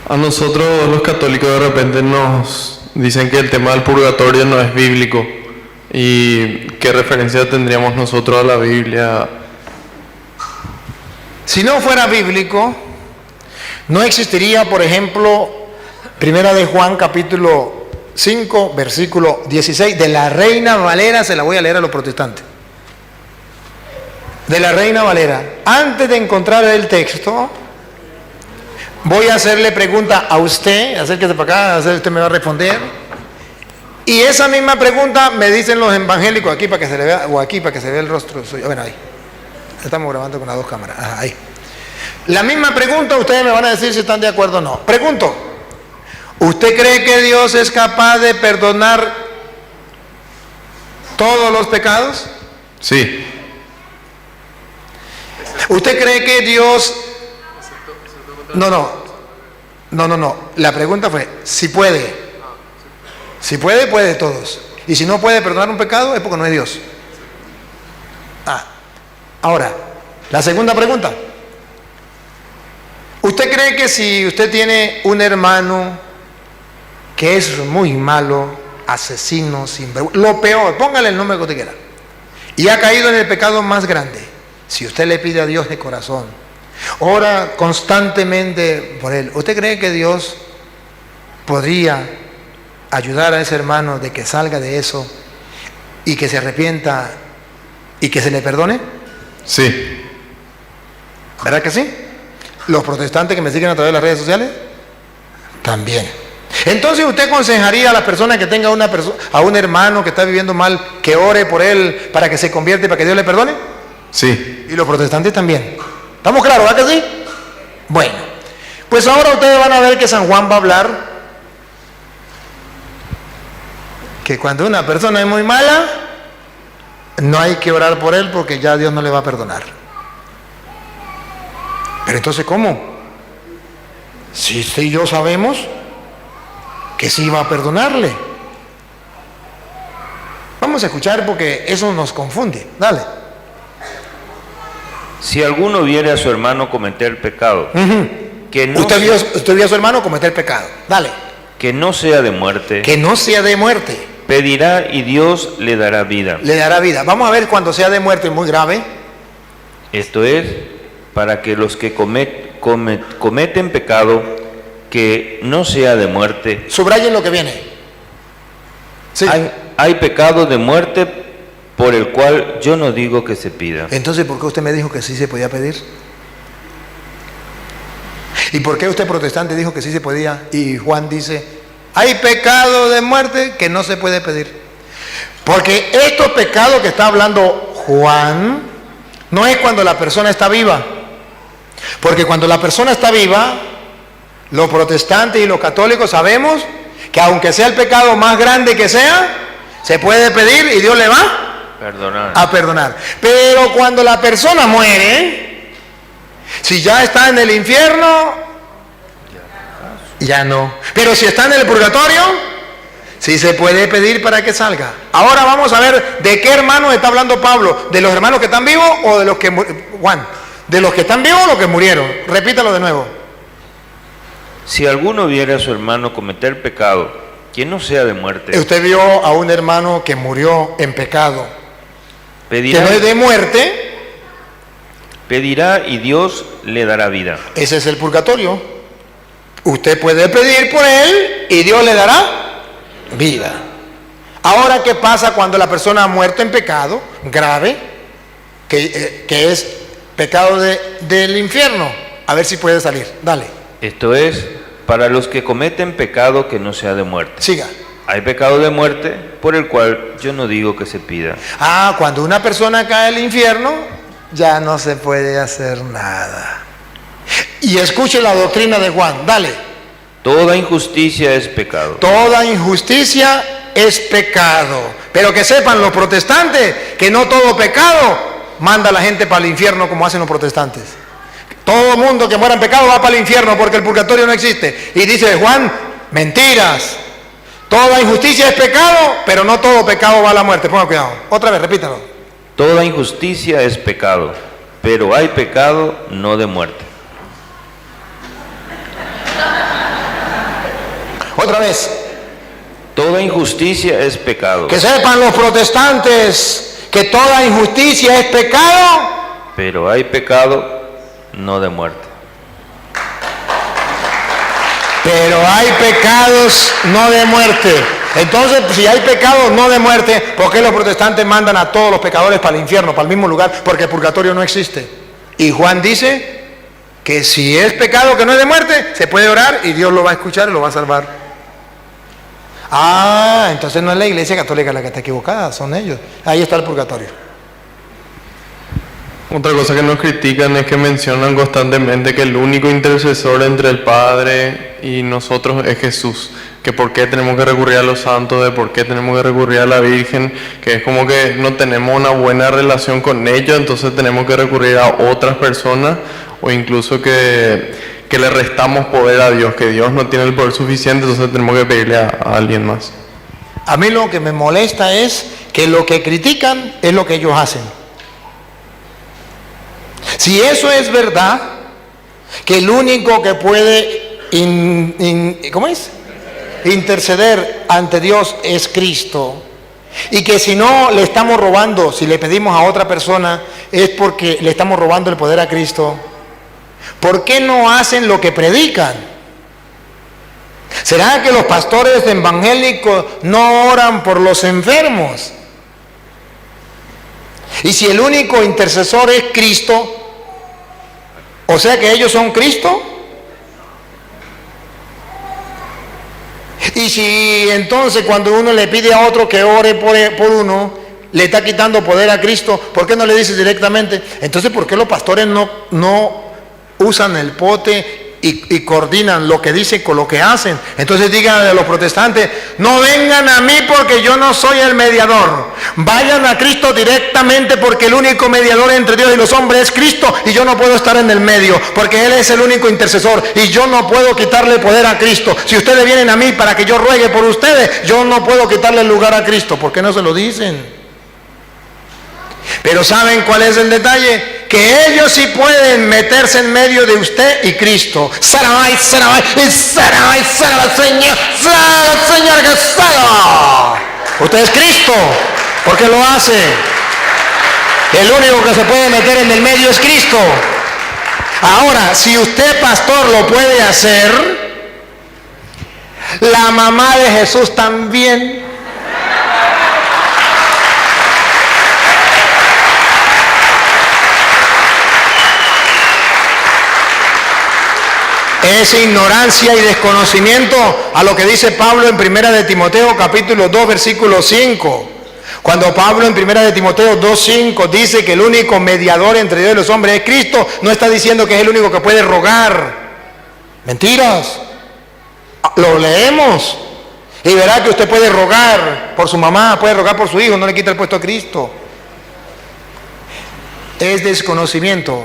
A nosotros los católicos de repente nos dicen que el tema del purgatorio no es bíblico. ¿Y qué referencia tendríamos nosotros a la Biblia? Si no fuera bíblico, no existiría, por ejemplo, Primera de Juan, capítulo 5, versículo 16, de la Reina Valera, se la voy a leer a los protestantes. De la Reina Valera. Antes de encontrar el texto, voy a hacerle pregunta a usted, acérquese para acá, usted me va a responder. Y esa misma pregunta me dicen los evangélicos aquí para que se le vea, o aquí para que se vea el rostro suyo. Bueno, ahí. Estamos grabando con las dos cámaras. Ajá, ahí. La misma pregunta, ustedes me van a decir si están de acuerdo o no. Pregunto, ¿usted cree que Dios es capaz de perdonar todos los pecados? Sí. ¿Usted cree que Dios... No. La pregunta fue, si puede. Si puede, puede todos. Y si no puede perdonar un pecado, es porque no es Dios. Ahora, la segunda pregunta. ¿Usted cree que si usted tiene un hermano que es muy malo, asesino, lo peor, póngale el nombre que usted quiera, y ha caído en el pecado más grande, si usted le pide a Dios de corazón, ora constantemente por él, ¿usted cree que Dios podría ayudar a ese hermano de que salga de eso y que se arrepienta y que se le perdone? Sí. ¿Verdad que sí? Los protestantes que me siguen a través de las redes sociales, también. Entonces usted aconsejaría a las personas que tengan a un hermano que está viviendo mal, que ore por él para que se convierta y para que Dios le perdone. Sí. Y los protestantes también. ¿Estamos claros, verdad que sí? Bueno, pues ahora ustedes van a ver que San Juan va a hablar que cuando una persona es muy mala, no hay que orar por él porque ya Dios no le va a perdonar. Pero entonces, ¿cómo? Si usted y yo sabemos que sí va a perdonarle. Vamos a escuchar porque eso nos confunde. Dale. Si alguno viere a su hermano cometer pecado, que no usted vio a su hermano cometer pecado. Dale. Que no sea de muerte. Que no sea de muerte. Pedirá y Dios le dará vida. Le dará vida. Vamos a ver cuando sea de muerte muy grave. Esto es, para que los que cometen pecado, que no sea de muerte. Subrayen lo que viene. Sí. Hay pecado de muerte por el cual yo no digo que se pida. Entonces, ¿por qué usted me dijo que sí se podía pedir? ¿Y por qué usted protestante dijo que sí se podía? Y Juan dice, hay pecado de muerte que no se puede pedir. Porque estos pecados que está hablando Juan, no es cuando la persona está viva. Porque cuando la persona está viva, los protestantes y los católicos sabemos que aunque sea el pecado más grande que sea, se puede pedir y Dios le va a perdonar. Pero cuando la persona muere, si ya está en el infierno, ya no. Pero si está en el purgatorio, sí se puede pedir para que salga. Ahora vamos a ver de qué hermanos está hablando Pablo, de los hermanos que están vivos o de los que Juan, de los que están vivos o los que murieron. Repítalo de nuevo. Si alguno viere a su hermano cometer pecado, que no sea de muerte. Usted vio a un hermano que murió en pecado, Pedirá, que no es de muerte. Pedirá y Dios le dará vida. Ese es el purgatorio. Usted puede pedir por él y Dios le dará vida. Ahora, ¿qué pasa cuando la persona ha muerto en pecado grave, que es pecado del infierno? A ver si puede salir. Dale. Esto es, para los que cometen pecado que no sea de muerte. Siga. Hay pecado de muerte por el cual yo no digo que se pida. Cuando una persona cae al infierno, ya no se puede hacer nada. Y escuche la doctrina de Juan, dale. Toda injusticia es pecado. Toda injusticia es pecado. Pero que sepan los protestantes que no todo pecado manda a la gente para el infierno como hacen los protestantes. Todo mundo que muera en pecado va para el infierno porque el purgatorio no existe. Y dice Juan, mentiras. Toda injusticia es pecado, pero no todo pecado va a la muerte. Ponga cuidado. Otra vez, repítalo. Toda injusticia es pecado, pero hay pecado no de muerte. Otra vez. Toda injusticia es pecado, Que sepan los protestantes que toda injusticia es pecado. pero hay pecado no de muerte. Pero hay pecados no de muerte. Entonces, si hay pecados no de muerte, ¿por qué los protestantes mandan a todos los pecadores para el infierno, para el mismo lugar? Porque el purgatorio no existe. Y Juan dice que si es pecado que no es de muerte, se puede orar y Dios lo va a escuchar y lo va a salvar. Ah, entonces no es la Iglesia Católica la que está equivocada, son ellos. Ahí está el purgatorio. Otra cosa que nos critican es que mencionan constantemente que el único intercesor entre el Padre y nosotros es Jesús. Que por qué tenemos que recurrir a los santos, de por qué tenemos que recurrir a la Virgen, que es como que no tenemos una buena relación con ellos, entonces tenemos que recurrir a otras personas, o incluso que le restamos poder a Dios, que Dios no tiene el poder suficiente, entonces tenemos que pedirle a alguien más. A mí lo que me molesta es que lo que critican es lo que ellos hacen. Si eso es verdad, que el único que puede interceder ante Dios es Cristo, y que si no le estamos robando, si le pedimos a otra persona, es porque le estamos robando el poder a Cristo, ¿por qué no hacen lo que predican? ¿Será que los pastores evangélicos no oran por los enfermos? Y si el único intercesor es Cristo, o sea que ellos son Cristo. Y si entonces cuando uno le pide a otro que ore por uno, le está quitando poder a Cristo, ¿por qué no le dice directamente? Entonces, ¿por qué los pastores no usan el pote y coordinan lo que dicen con lo que hacen? Entonces díganle a los protestantes, no vengan a mí porque yo no soy el mediador. Vayan a Cristo directamente, porque el único mediador entre Dios y los hombres es Cristo, y yo no puedo estar en el medio porque Él es el único intercesor y yo no puedo quitarle poder a Cristo. Si ustedes vienen a mí para que yo ruegue por ustedes, yo no puedo quitarle el lugar a Cristo. ¿Por qué no se lo dicen? Pero ¿saben cuál es el detalle? Que ellos sí pueden meterse en medio de usted y Cristo. Saramay, Saramay, y Saramay, Saramay, Señor, Señor, que salva. Usted es Cristo, porque lo hace. El único que se puede meter en el medio es Cristo. Ahora, si usted, pastor, lo puede hacer, la mamá de Jesús también. Es ignorancia y desconocimiento a lo que dice Pablo en 1 de Timoteo capítulo 2 versículo 5. Cuando Pablo en 1 de Timoteo 2:5 dice que el único mediador entre Dios y los hombres es Cristo, no está diciendo que es el único que puede rogar. Mentiras. Lo leemos y verá que usted puede rogar por su mamá, puede rogar por su hijo, no le quita el puesto a Cristo. Es desconocimiento.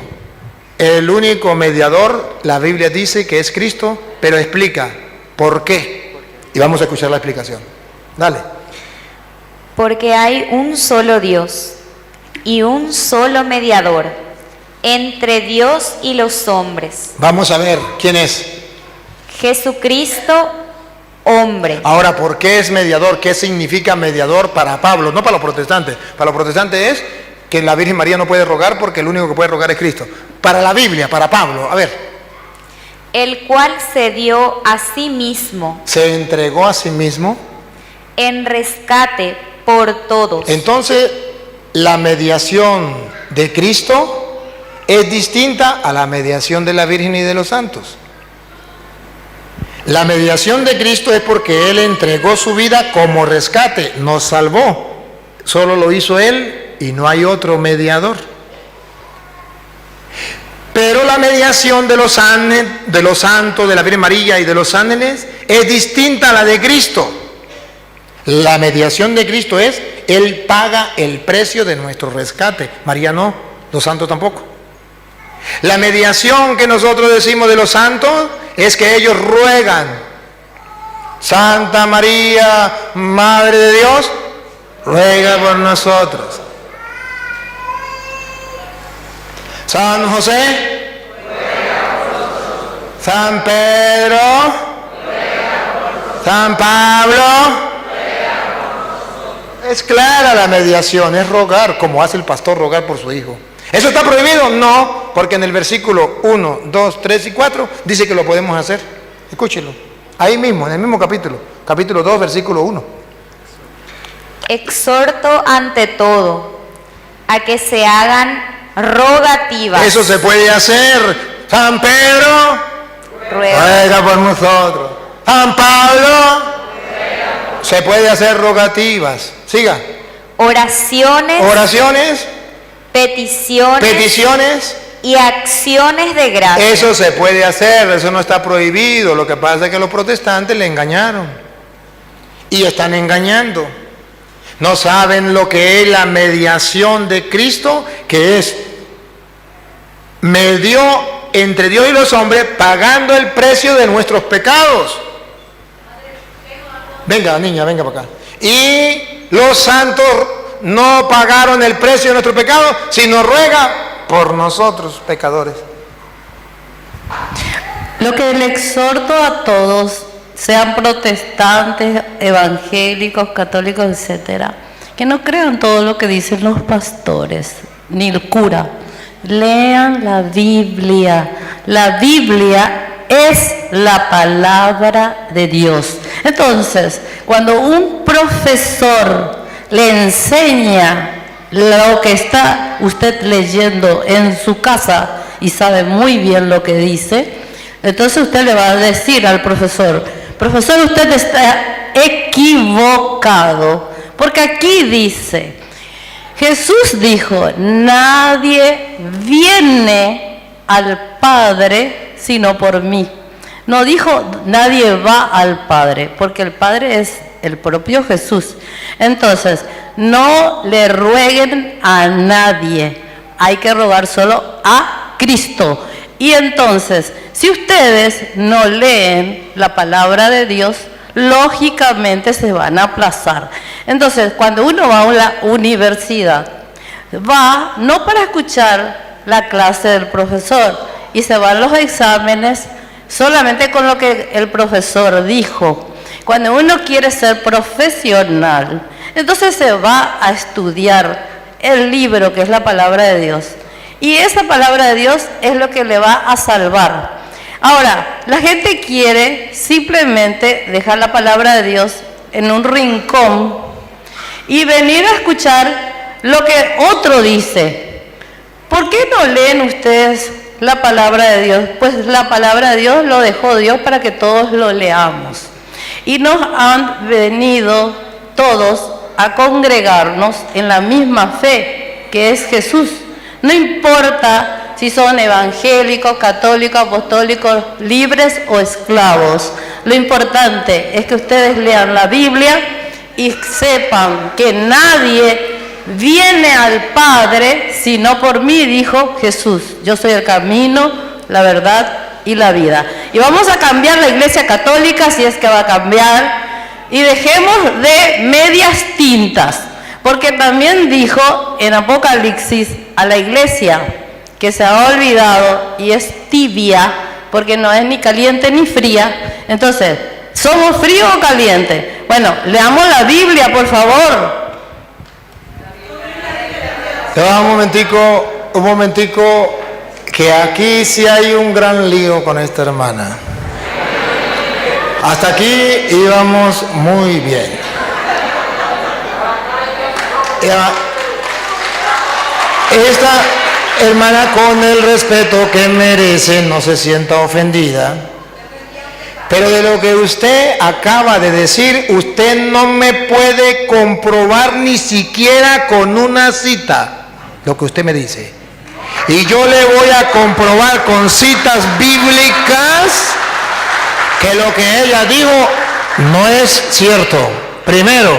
El único mediador, la Biblia dice que es Cristo, pero explica por qué. Y vamos a escuchar la explicación. Dale. Porque hay un solo Dios y un solo mediador entre Dios y los hombres. Vamos a ver, ¿quién es? Jesucristo, hombre. Ahora, ¿por qué es mediador? ¿Qué significa mediador para Pablo? No para los protestantes. Para los protestantes es que la Virgen María no puede rogar porque el único que puede rogar es Cristo. Para la Biblia, para Pablo, a ver. El cual se dio a sí mismo. Se entregó a sí mismo. En rescate por todos. Entonces, la mediación de Cristo es distinta a la mediación de la Virgen y de los santos. La mediación de Cristo es porque Él entregó su vida como rescate, nos salvó. Solo lo hizo Él y no hay otro mediador. Pero la mediación de los santos, de la Virgen María y de los ángeles es distinta a la de Cristo. La mediación de Cristo es, Él paga el precio de nuestro rescate. María no, los santos tampoco. La mediación que nosotros decimos de los santos es que ellos ruegan. Santa María, Madre de Dios, ruega por nosotros. San José, San Pedro, San Pablo. Es clara la mediación, es rogar, como hace el pastor rogar por su hijo. ¿Eso está prohibido? No, porque en el versículo 1, 2, 3 y 4 dice que lo podemos hacer. Escúchelo. Ahí mismo, en el mismo capítulo. Capítulo 2, versículo 1. Exhorto ante todo a que se hagan rogativas. Eso se puede hacer. San Pedro, ruega por nosotros. San Pablo, se puede hacer rogativas. Siga. Oraciones, Oraciones, peticiones, peticiones. y acciones de gracia. Eso se puede hacer, eso no está prohibido. Lo que pasa es que los protestantes le engañaron. Y están engañando. No saben lo que es la mediación de Cristo, que es medió entre Dios y los hombres pagando el precio de nuestros pecados. Venga, niña, venga para acá. Y los santos no pagaron el precio de nuestro pecado, sino ruega por nosotros, pecadores. Lo que le exhorto a todos, sean protestantes, evangélicos, católicos, etcétera, que no crean todo lo que dicen los pastores, ni el cura. Lean la Biblia. La Biblia es la palabra de Dios. Entonces, cuando un profesor le enseña lo que está usted leyendo en su casa y sabe muy bien lo que dice, entonces usted le va a decir al profesor: profesor, usted está equivocado, porque aquí dice, Jesús dijo, nadie viene al Padre sino por mí. No dijo nadie va al Padre, porque el Padre es el propio Jesús. Entonces, no le rueguen a nadie, hay que rogar solo a Cristo. Y entonces, si ustedes no leen la palabra de Dios, lógicamente se van a aplazar. Entonces, cuando uno va a la universidad, va no para escuchar la clase del profesor, y se van los exámenes solamente con lo que el profesor dijo. Cuando uno quiere ser profesional, entonces se va a estudiar el libro, que es la palabra de Dios. Y esa palabra de Dios es lo que le va a salvar. Ahora, la gente quiere simplemente dejar la palabra de Dios en un rincón y venir a escuchar lo que otro dice. ¿Por qué no leen ustedes la palabra de Dios? Pues la palabra de Dios lo dejó Dios para que todos lo leamos. Y nos han venido todos a congregarnos en la misma fe, que es Jesús. No importa si son evangélicos, católicos, apostólicos, libres o esclavos. Lo importante es que ustedes lean la Biblia y sepan que nadie viene al Padre sino por mí, dijo Jesús. Yo soy el camino, la verdad y la vida. Y vamos a cambiar la Iglesia Católica, si es que va a cambiar, y dejemos de medias tintas, porque también dijo en Apocalipsis a la Iglesia que se ha olvidado y es tibia, porque no es ni caliente ni fría. Entonces, ¿somos fríos o calientes? Bueno, leamos la Biblia, por favor. Un momentico, que aquí sí hay un gran lío con esta hermana. Hasta aquí íbamos muy bien. Esta hermana, con el respeto que merece, no se sienta ofendida. Pero de lo que usted acaba de decir, usted no me puede comprobar ni siquiera con una cita lo que usted me dice. Y yo le voy a comprobar con citas bíblicas que lo que ella dijo no es cierto. Primero,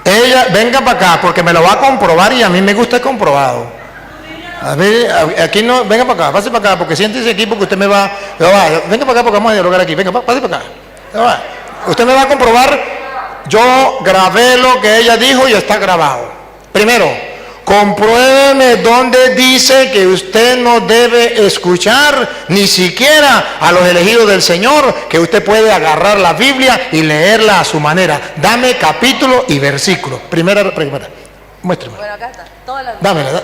ella, venga para acá porque me lo va a comprobar y a mí me gusta el comprobado. A ver, aquí no, venga para acá, pase para acá, porque siéntese aquí porque usted me va, venga para acá porque vamos a dialogar aquí, venga, pase para acá. Usted me va a comprobar, yo grabé lo que ella dijo y está grabado. Primero, compruébeme dónde dice que usted no debe escuchar ni siquiera a los elegidos del Señor, que usted puede agarrar la Biblia y leerla a su manera. Dame capítulo y versículo. Primera, muéstrame. Bueno, acá está. Toda la Dámela.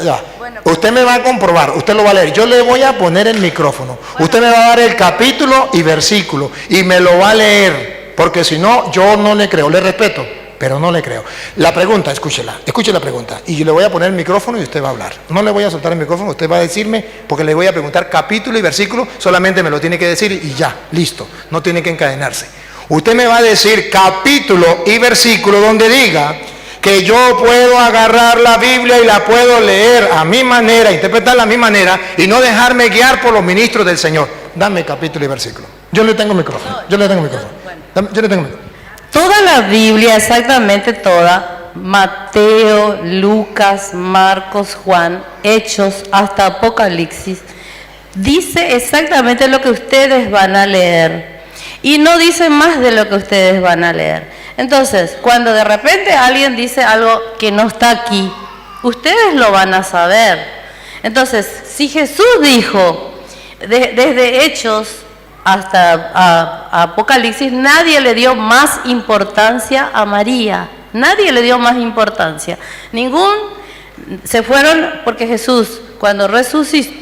Ya. Bueno, Usted me va a comprobar, usted lo va a leer. Yo le voy a poner el micrófono. Usted me va a dar el capítulo y versículo y me lo va a leer, porque si no, yo no le creo. Le respeto, pero no le creo. La pregunta, escuche la pregunta. Y yo le voy a poner el micrófono y usted va a hablar. No le voy a soltar el micrófono, usted va a decirme, porque le voy a preguntar capítulo y versículo, solamente me lo tiene que decir y ya, listo. No tiene que encadenarse. Usted me va a decir capítulo y versículo donde diga que yo puedo agarrar la Biblia y la puedo leer a mi manera, interpretarla a mi manera y no dejarme guiar por los ministros del Señor. Dame capítulo y versículo. Yo le tengo micrófono. Yo le tengo micrófono. toda la Biblia, exactamente toda, Mateo, Lucas, Marcos, Juan, Hechos, hasta Apocalipsis, dice exactamente lo que ustedes van a leer. Y no dice más de lo que ustedes van a leer. Entonces, cuando de repente alguien dice algo que no está aquí, ustedes lo van a saber. Entonces, si Jesús dijo, desde Hechos hasta Apocalipsis, nadie le dio más importancia a María. Nadie le dio más importancia. Se fueron porque Jesús, cuando resucitó,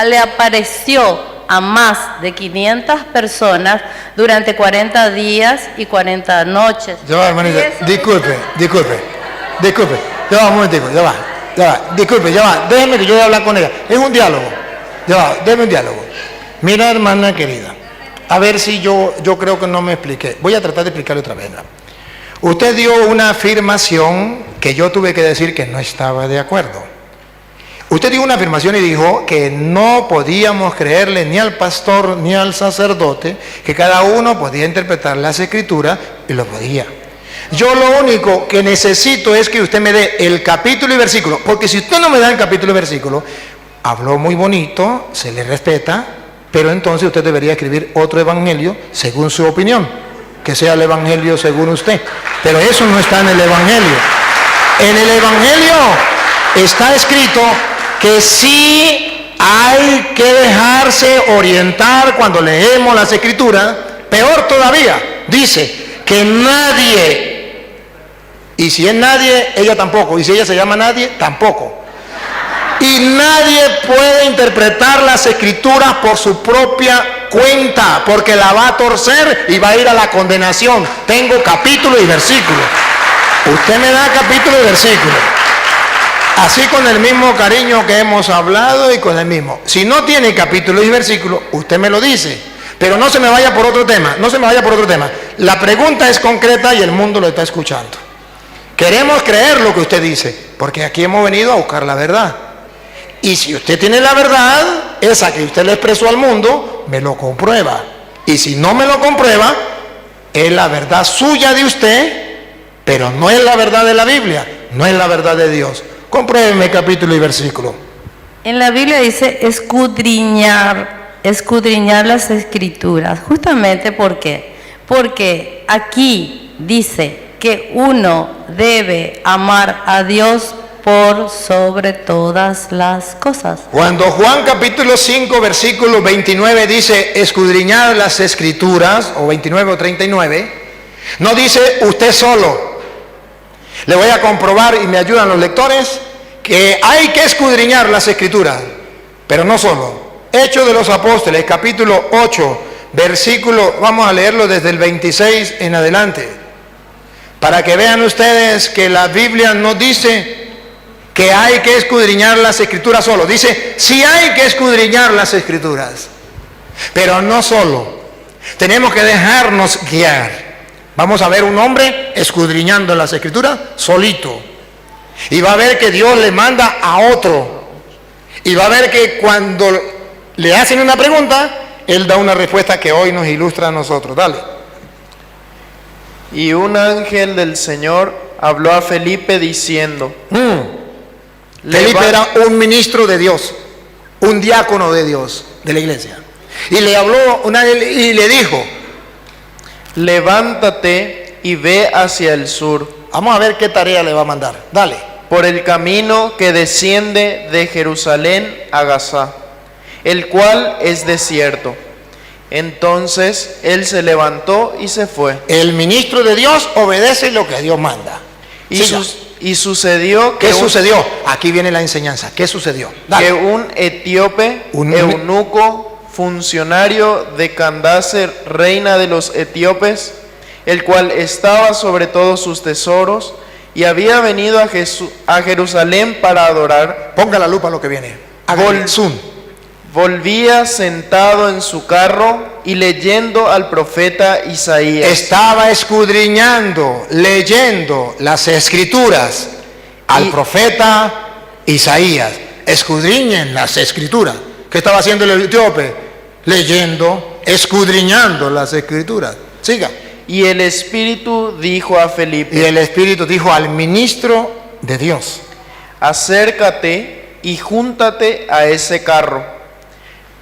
le apareció a más de 500 personas durante 40 días y 40 noches. Ya va, hermanita, disculpe. Ya va, un momentico, ya va. Disculpe, ya va. Déjeme que yo voy a hablar con ella. Es un diálogo. Ya va, déjeme un diálogo. Mira, hermana querida, a ver si yo creo que no me expliqué. Voy a tratar de explicarle otra vez. Usted dio una afirmación que yo tuve que decir que no estaba de acuerdo. Usted dio una afirmación y dijo que no podíamos creerle ni al pastor ni al sacerdote, que cada uno podía interpretar las escrituras y lo podía. Yo lo único que necesito es que usted me dé el capítulo y versículo, porque si usted no me da el capítulo y versículo, habló muy bonito, se le respeta, pero entonces usted debería escribir otro evangelio según su opinión, que sea el evangelio según usted. Pero eso no está en el evangelio. En el evangelio está escrito que sí hay que dejarse orientar cuando leemos las escrituras. Peor todavía, dice que nadie, y si es nadie, ella tampoco, y si ella se llama nadie, tampoco. Y nadie puede interpretar las escrituras por su propia cuenta, porque la va a torcer y va a ir a la condenación. Tengo capítulo y versículo. Usted me da capítulo y versículo. Así con el mismo cariño que hemos hablado y con el mismo. Si no tiene capítulo y versículo, usted me lo dice. Pero no se me vaya por otro tema, La pregunta es concreta y el mundo lo está escuchando. Queremos creer lo que usted dice, porque aquí hemos venido a buscar la verdad. Y si usted tiene la verdad, esa que usted le expresó al mundo, me lo comprueba. Y si no me lo comprueba, es la verdad suya de usted, pero no es la verdad de la Biblia, no es la verdad de Dios. Compruébeme capítulo y versículo. En la Biblia dice escudriñar las escrituras. Justamente ¿por qué? Porque aquí dice que uno debe amar a Dios por sobre todas las cosas. Cuando Juan capítulo 5 versículo 29 dice escudriñar las escrituras, o 29 o 39, no dice usted solo. Le voy a comprobar y me ayudan los lectores que hay que escudriñar las escrituras, pero no solo. Hechos de los Apóstoles, capítulo 8, versículo, vamos a leerlo desde el 26 en adelante, para que vean ustedes que la Biblia no dice que hay que escudriñar las escrituras solo. Dice, sí hay que escudriñar las escrituras, pero no solo. Tenemos que dejarnos guiar. Vamos a ver un hombre escudriñando las escrituras solito. Y va a ver que Dios le manda a otro. Y va a ver que cuando le hacen una pregunta, él da una respuesta que hoy nos ilustra a nosotros. Dale. Y un ángel del Señor habló a Felipe diciendo, Felipe era un ministro de Dios, un diácono de Dios, de la iglesia. Y le habló un ángel y le dijo, levántate y ve hacia el sur, Vamos a ver qué tarea le va a mandar. Dale. por el camino que desciende de Jerusalén a Gaza, el cual es desierto. Entonces él se levantó y se fue. El ministro de Dios obedece lo que Dios manda. Siga. Y sucedió que ¿Qué sucedió? Aquí viene la enseñanza. ¿Qué sucedió? Dale. que un etíope, eunuco, funcionario de Candace, reina de los etíopes, el cual estaba sobre todos sus tesoros, y había venido a Jerusalén para adorar, Ponga la lupa a lo que viene. Hágale zoom. volvía sentado en su carro y leyendo al profeta Isaías. Estaba escudriñando, leyendo las escrituras al profeta Isaías. Escudriñen las escrituras. ¿Qué estaba haciendo el etíope? Leyendo, escudriñando las escrituras. Siga. Y el Espíritu dijo a Felipe: Y el Espíritu dijo al ministro de Dios: acércate y júntate a ese carro.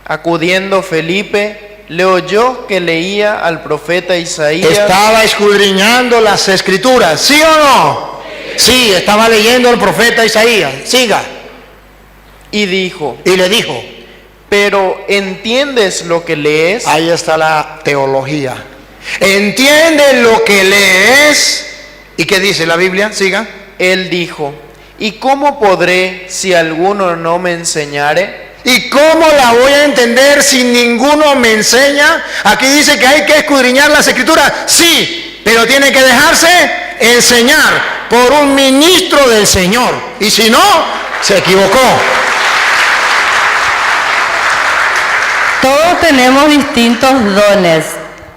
Acudiendo Felipe, le oyó que leía al profeta Isaías. Estaba escudriñando las escrituras, ¿sí o no? Sí, estaba leyendo al profeta Isaías. Siga. Y dijo: Y le dijo: ¿pero entiendes lo que lees? ahí está la teología. ¿Entiendes lo que lees? ¿Y qué dice la Biblia? Siga. Él dijo: ¿y cómo podré si alguno no me enseñare? ¿Y cómo la voy a entender si ninguno me enseña? Aquí dice que hay que escudriñar las escrituras. Sí, pero tiene que dejarse enseñar por un ministro del Señor. Y si no, se equivocó. Todos tenemos distintos dones.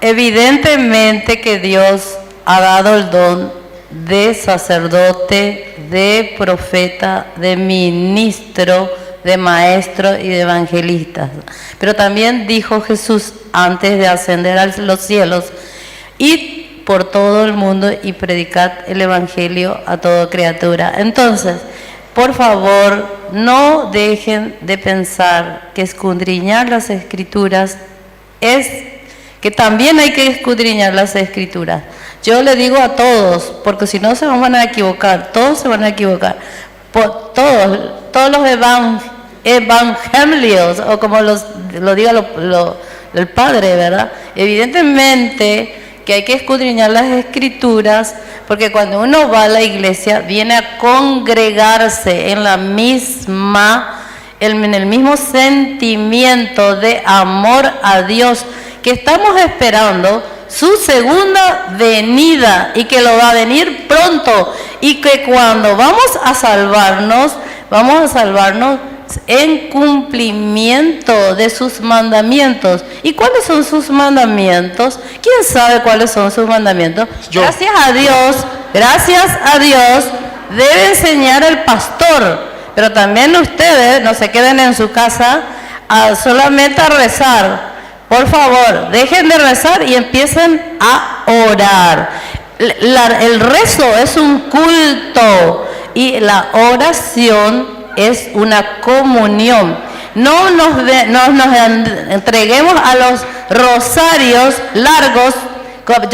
Evidentemente que Dios ha dado el don de sacerdote, de profeta, de ministro, de maestro y de evangelista. Pero también dijo Jesús antes de ascender a los cielos: id por todo el mundo y predicad el evangelio a toda criatura. Entonces, por favor, no dejen de pensar que escudriñar las escrituras es que también hay que escudriñar las escrituras. Yo le digo a todos, porque si no se van a equivocar, todos se van a equivocar. Todos los evangelios, o como lo diga el Padre, ¿verdad? Evidentemente que hay que escudriñar las escrituras, porque cuando uno va a la iglesia viene a congregarse en el mismo sentimiento de amor a Dios, que estamos esperando su segunda venida y que lo va a venir pronto, y que cuando vamos a salvarnos en cumplimiento de sus mandamientos. ¿Y cuáles son sus mandamientos? ¿Quién sabe cuáles son sus mandamientos? Yo. Gracias a Dios debe enseñar el pastor, pero también ustedes no se queden en su casa solamente a rezar. Por favor, dejen de rezar y empiecen a orar. El rezo es un culto y la oración es una comunión. No nos entreguemos a los rosarios largos.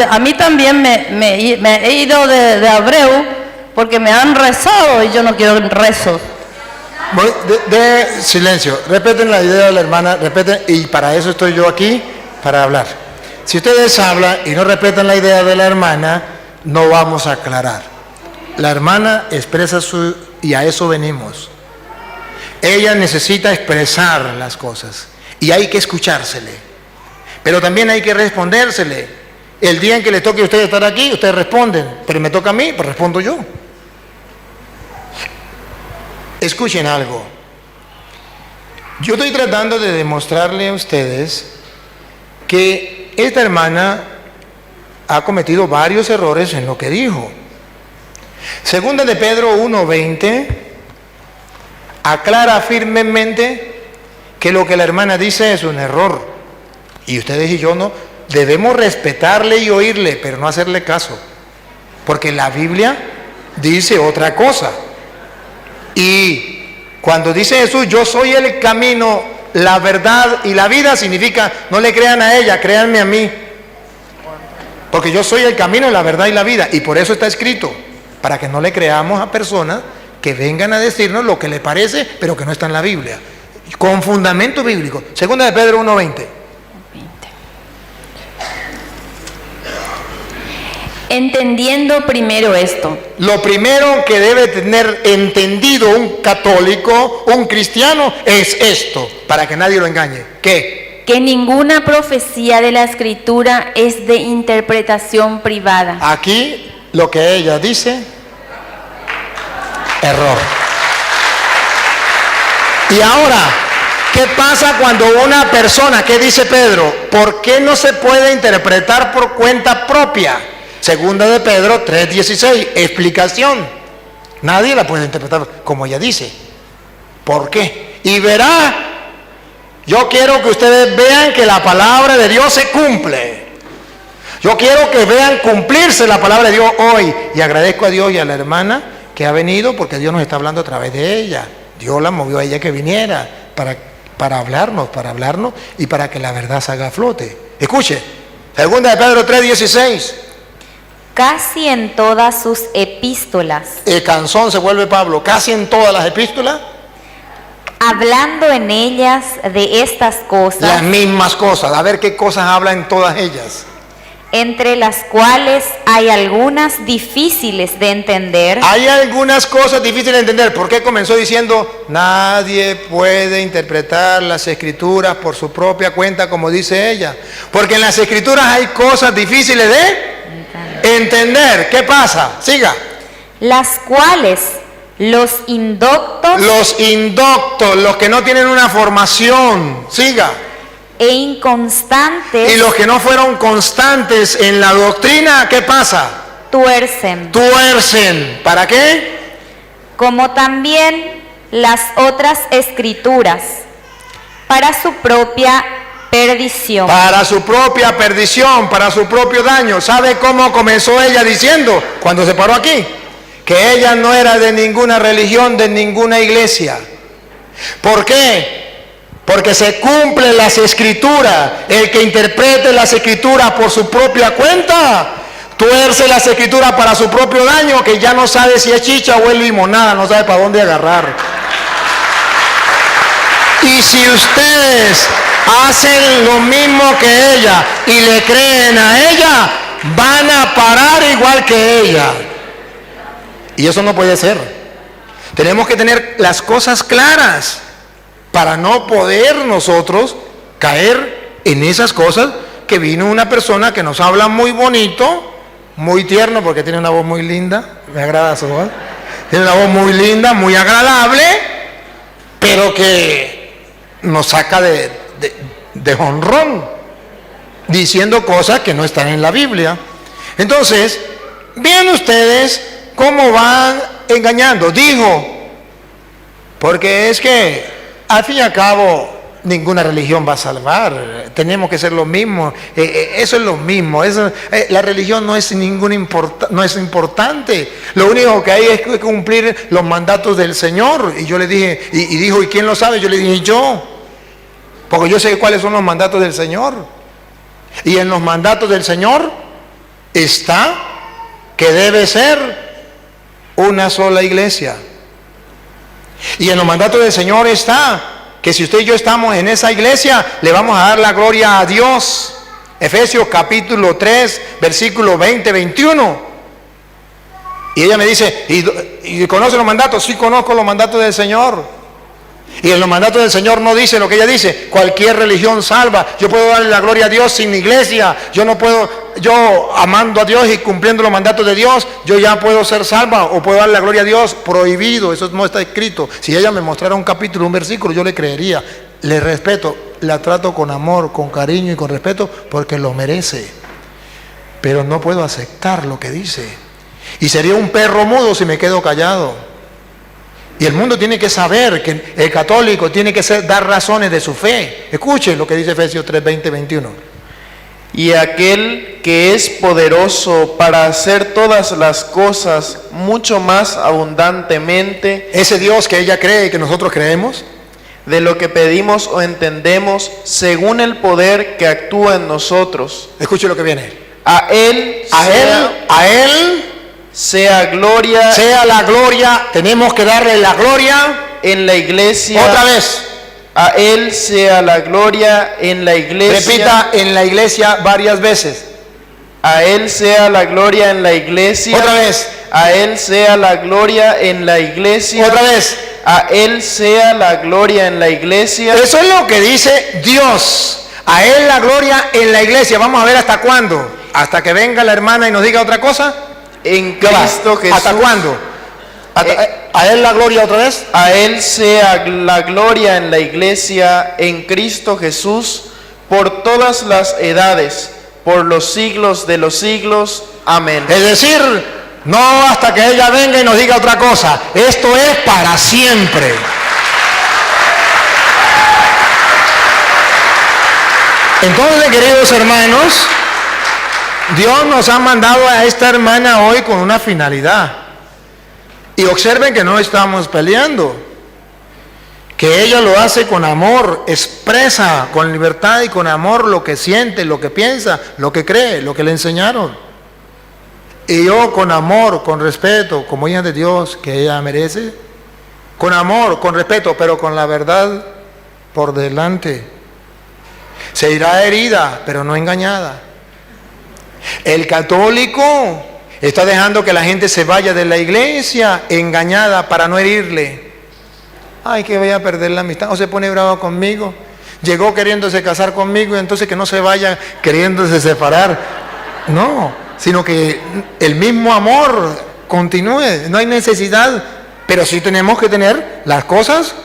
A mí también me he ido de Abreu porque me han rezado y yo no quiero rezos. De silencio, respeten la idea de la hermana, respeten, y para eso estoy yo aquí, para hablar. Si ustedes hablan y no respetan la idea de la hermana, no vamos a aclarar. La hermana expresa y a eso venimos. Ella necesita expresar las cosas y hay que escuchársele, pero también hay que respondérsele. El día en que le toque a ustedes estar aquí, ustedes responden, pero me toca a mí, pues respondo yo. Escuchen algo. Yo estoy tratando de demostrarle a ustedes que esta hermana ha cometido varios errores en lo que dijo. Segunda de Pedro 1:20 aclara firmemente que lo que la hermana dice es un error. Y ustedes y yo no debemos respetarle y oírle, pero no hacerle caso. Porque la Biblia dice otra cosa. Y cuando dice Jesús, yo soy el camino, la verdad y la vida, significa no le crean a ella, créanme a mí. Porque yo soy el camino, la verdad y la vida. Y por eso está escrito. Para que no le creamos a personas que vengan a decirnos lo que le parece, pero que no está en la Biblia. Con fundamento bíblico. Segunda de Pedro 1:20. Entendiendo primero esto, Lo primero que debe tener entendido un católico, un cristiano, es esto, para que nadie lo engañe. ¿Qué? que ninguna profecía de la Escritura es de interpretación privada. Aquí lo que ella dice, error. Y ahora, ¿qué pasa cuando una persona, qué dice Pedro? ¿Por qué no se puede interpretar por cuenta propia? Segunda de Pedro 3:16, explicación. Nadie la puede interpretar como ella dice. ¿Por qué? Y verá, yo quiero que ustedes vean que la palabra de Dios se cumple. Yo quiero que vean cumplirse la palabra de Dios hoy. Y agradezco a Dios y a la hermana que ha venido, porque Dios nos está hablando a través de ella. Dios la movió a ella que viniera para hablarnos y para que la verdad salga a flote. Escuche, segunda de Pedro 3:16. Casi en todas sus epístolas, El canzón se vuelve Pablo, casi en todas las epístolas, hablando en ellas de estas las cosas, mismas cosas. A ver qué cosas habla en todas ellas. entre las cuales hay algunas difíciles de entender, Hay algunas cosas difíciles de entender. ¿Por qué comenzó diciendo, nadie puede interpretar las escrituras por su propia cuenta, como dice ella? Porque en las escrituras hay cosas difíciles de entender. ¿Qué pasa? Siga. las cuales los indoctos Los indoctos, los que no tienen una formación, siga. e inconstantes Y los que no fueron constantes en la doctrina, ¿qué pasa? tuercen, Tuercen. ¿Para qué? como también las otras escrituras, para su propia perdición. Para su propia perdición, para su propio daño. ¿Sabe cómo comenzó ella diciendo cuando se paró aquí? Que ella no era de ninguna religión, de ninguna iglesia. ¿Por qué? Porque se cumplen las escrituras. El que interprete las escrituras por su propia cuenta, tuerce las escrituras para su propio daño, que ya no sabe si es chicha o es limonada, no sabe para dónde agarrar. Y si ustedes hacen lo mismo que ella y le creen a ella, van a parar igual que ella. Y eso no puede ser. Tenemos que tener las cosas claras para no poder nosotros caer en esas cosas que vino una persona que nos habla muy bonito, muy tierno, porque tiene una voz muy linda, me agrada su voz, tiene una voz muy linda, muy agradable, pero que nos saca de jonrón, diciendo cosas que no están en la Biblia. Entonces, vean ustedes cómo van engañando. Dijo, porque es que al fin y al cabo ninguna religión va a salvar, tenemos que ser lo mismo, eso es lo mismo, la religión no es no es importante, lo único que hay es que cumplir los mandatos del Señor. Y yo le dije, y dijo, ¿y quién lo sabe? Yo le dije, yo, porque yo sé cuáles son los mandatos del Señor. Y en los mandatos del Señor está que debe ser una sola iglesia. Y en los mandatos del Señor está que si usted y yo estamos en esa iglesia, le vamos a dar la gloria a Dios. Efesios capítulo 3, versículo 20-21. Y ella me dice, ¿y conoce los mandatos? Sí, conozco los mandatos del Señor. Y en los mandatos del Señor no dice lo que ella dice, cualquier religión salva. Yo puedo darle la gloria a Dios sin iglesia. Yo amando a Dios y cumpliendo los mandatos de Dios, yo ya puedo ser salva o puedo darle la gloria a Dios. Prohibido, eso no está escrito. Si ella me mostrara un capítulo, un versículo, yo le creería. Le respeto, la trato con amor, con cariño y con respeto porque lo merece. Pero no puedo aceptar lo que dice. Y sería un perro mudo si me quedo callado. Y el mundo tiene que saber que el católico tiene que dar razones de su fe. Escuchen lo que dice Efesios 3, 20-21. Y aquel que es poderoso para hacer todas las cosas mucho más abundantemente, Ese Dios que ella cree y que nosotros creemos, de lo que pedimos o entendemos, según el poder que actúa en nosotros. escuche lo que viene. A él sea gloria sea la gloria, tenemos que darle la gloria en la iglesia. otra vez. A él sea la gloria en la iglesia. Repita, en la iglesia varias veces. A él sea la gloria en la iglesia. Otra vez. A él sea la gloria en la iglesia. Otra vez. A él sea la gloria en la iglesia. Eso es lo que dice Dios. A él la gloria en la iglesia. Vamos a ver hasta cuándo. Hasta que venga la hermana y nos diga otra cosa. En ¿Qué va? Cristo Jesús. ¿Hasta cuándo? ¿A él la gloria otra vez? A él sea la gloria en la iglesia, en Cristo Jesús, por todas las edades, por los siglos de los siglos. Amén. Es decir, no hasta que ella venga y nos diga otra cosa. Esto es para siempre. Entonces, queridos hermanos, Dios nos ha mandado a esta hermana hoy con una finalidad. Y observen que no estamos peleando, que ella lo hace con amor, expresa con libertad y con amor lo que siente, lo que piensa, lo que cree, lo que le enseñaron. Y yo con amor, con respeto, como hija de Dios que ella merece, con amor, con respeto, pero con la verdad por delante. Se irá herida, pero no engañada. El católico está dejando que la gente se vaya de la iglesia engañada para no herirle. Ay, que voy a perder la amistad. O se pone bravo conmigo. Llegó queriéndose casar conmigo y entonces que no se vaya queriéndose separar. No, sino que el mismo amor continúe. No hay necesidad, pero sí tenemos que tener las cosas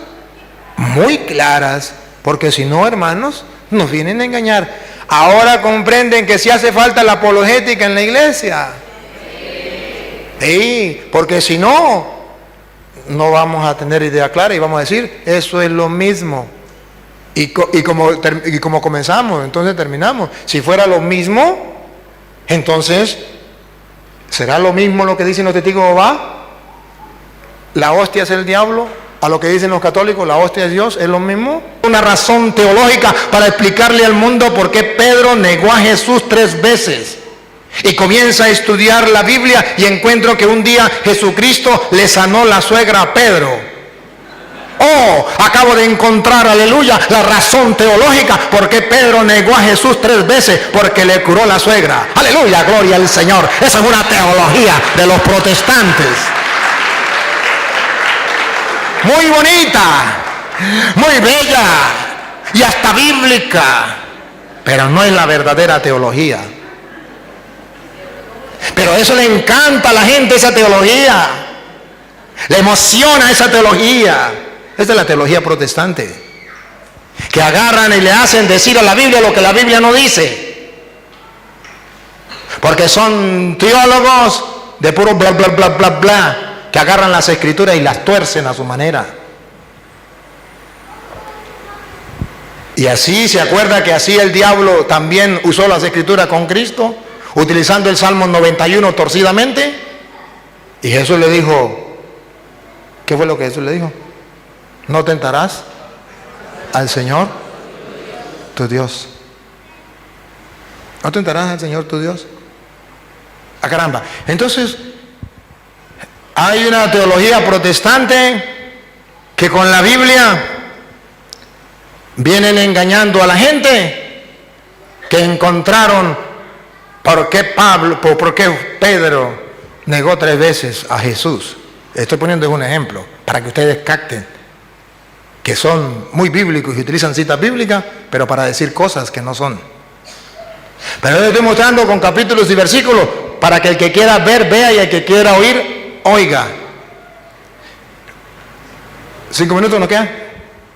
muy claras, porque si no, hermanos, nos vienen a engañar. Ahora comprenden que si hace falta la apologética en la iglesia. Sí, porque si no, no vamos a tener idea clara y vamos a decir, eso es lo mismo. Y como comenzamos, entonces terminamos. Si fuera lo mismo, entonces, ¿será lo mismo lo que dicen los testigos de Jehová? ¿La hostia es el diablo? A lo que dicen los católicos, la hostia es Dios, ¿es lo mismo? Una razón teológica para explicarle al mundo por qué Pedro negó a Jesús 3 veces. Y comienza a estudiar la Biblia y encuentro que un día Jesucristo le sanó la suegra a Pedro. Oh, acabo de encontrar, aleluya, la razón teológica por qué Pedro negó a Jesús 3 veces, porque le curó la suegra. Aleluya, gloria al Señor. Esa es una teología de los protestantes. Muy bonita, muy bella y hasta bíblica, pero no es la verdadera teología. Pero eso le encanta a la gente, esa teología. Le emociona esa teología. Esta es la teología protestante, que agarran y le hacen decir a la Biblia lo que la Biblia no dice, porque son teólogos de puro bla bla bla bla bla, que agarran las escrituras y las tuercen a su manera. Y así se acuerda que así el diablo también usó las escrituras con Cristo, utilizando el Salmo 91 torcidamente. Y Jesús le dijo, ¿qué fue lo que Jesús le dijo? No tentarás al Señor tu Dios. No tentarás al Señor tu Dios. ¡Ah, caramba! Entonces, hay una teología protestante que con la Biblia vienen engañando a la gente, que encontraron por qué Pedro negó 3 veces a Jesús. Estoy poniendo un ejemplo para que ustedes capten que son muy bíblicos y utilizan citas bíblicas, pero para decir cosas que no son. Pero yo estoy mostrando con capítulos y versículos para que el que quiera ver, vea, y el que quiera oír, oiga. 5 minutos nos quedan.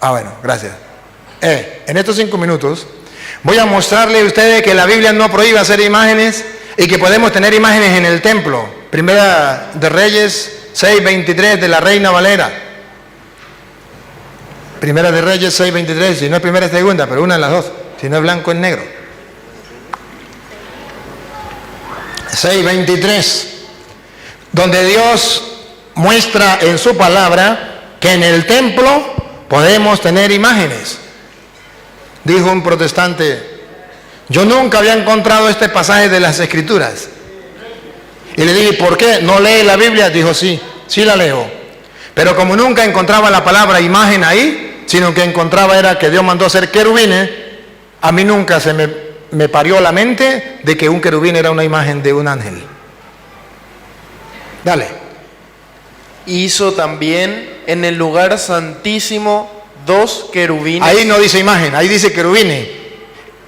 Ah, bueno, gracias. En estos 5 minutos voy a mostrarle a ustedes que la Biblia no prohíbe hacer imágenes y que podemos tener imágenes en el templo. Primera de Reyes 6:23 de la Reina Valera. Primera de Reyes 6:23, si no es primera es segunda, pero una de las dos, si no es blanco es negro. 6:23, donde Dios muestra en su palabra que en el templo podemos tener imágenes. Dijo un protestante, Yo nunca había encontrado este pasaje de las Escrituras. Y le dije, ¿por qué? ¿No lee la Biblia? Dijo, sí, sí la leo. Pero como nunca encontraba la palabra imagen ahí, sino que encontraba era que Dios mandó hacer querubines, a mí nunca se me parió la mente de que un querubín era una imagen de un ángel. Dale. Hizo también en el lugar santísimo 2 querubines. Ahí no dice imagen, ahí dice querubines.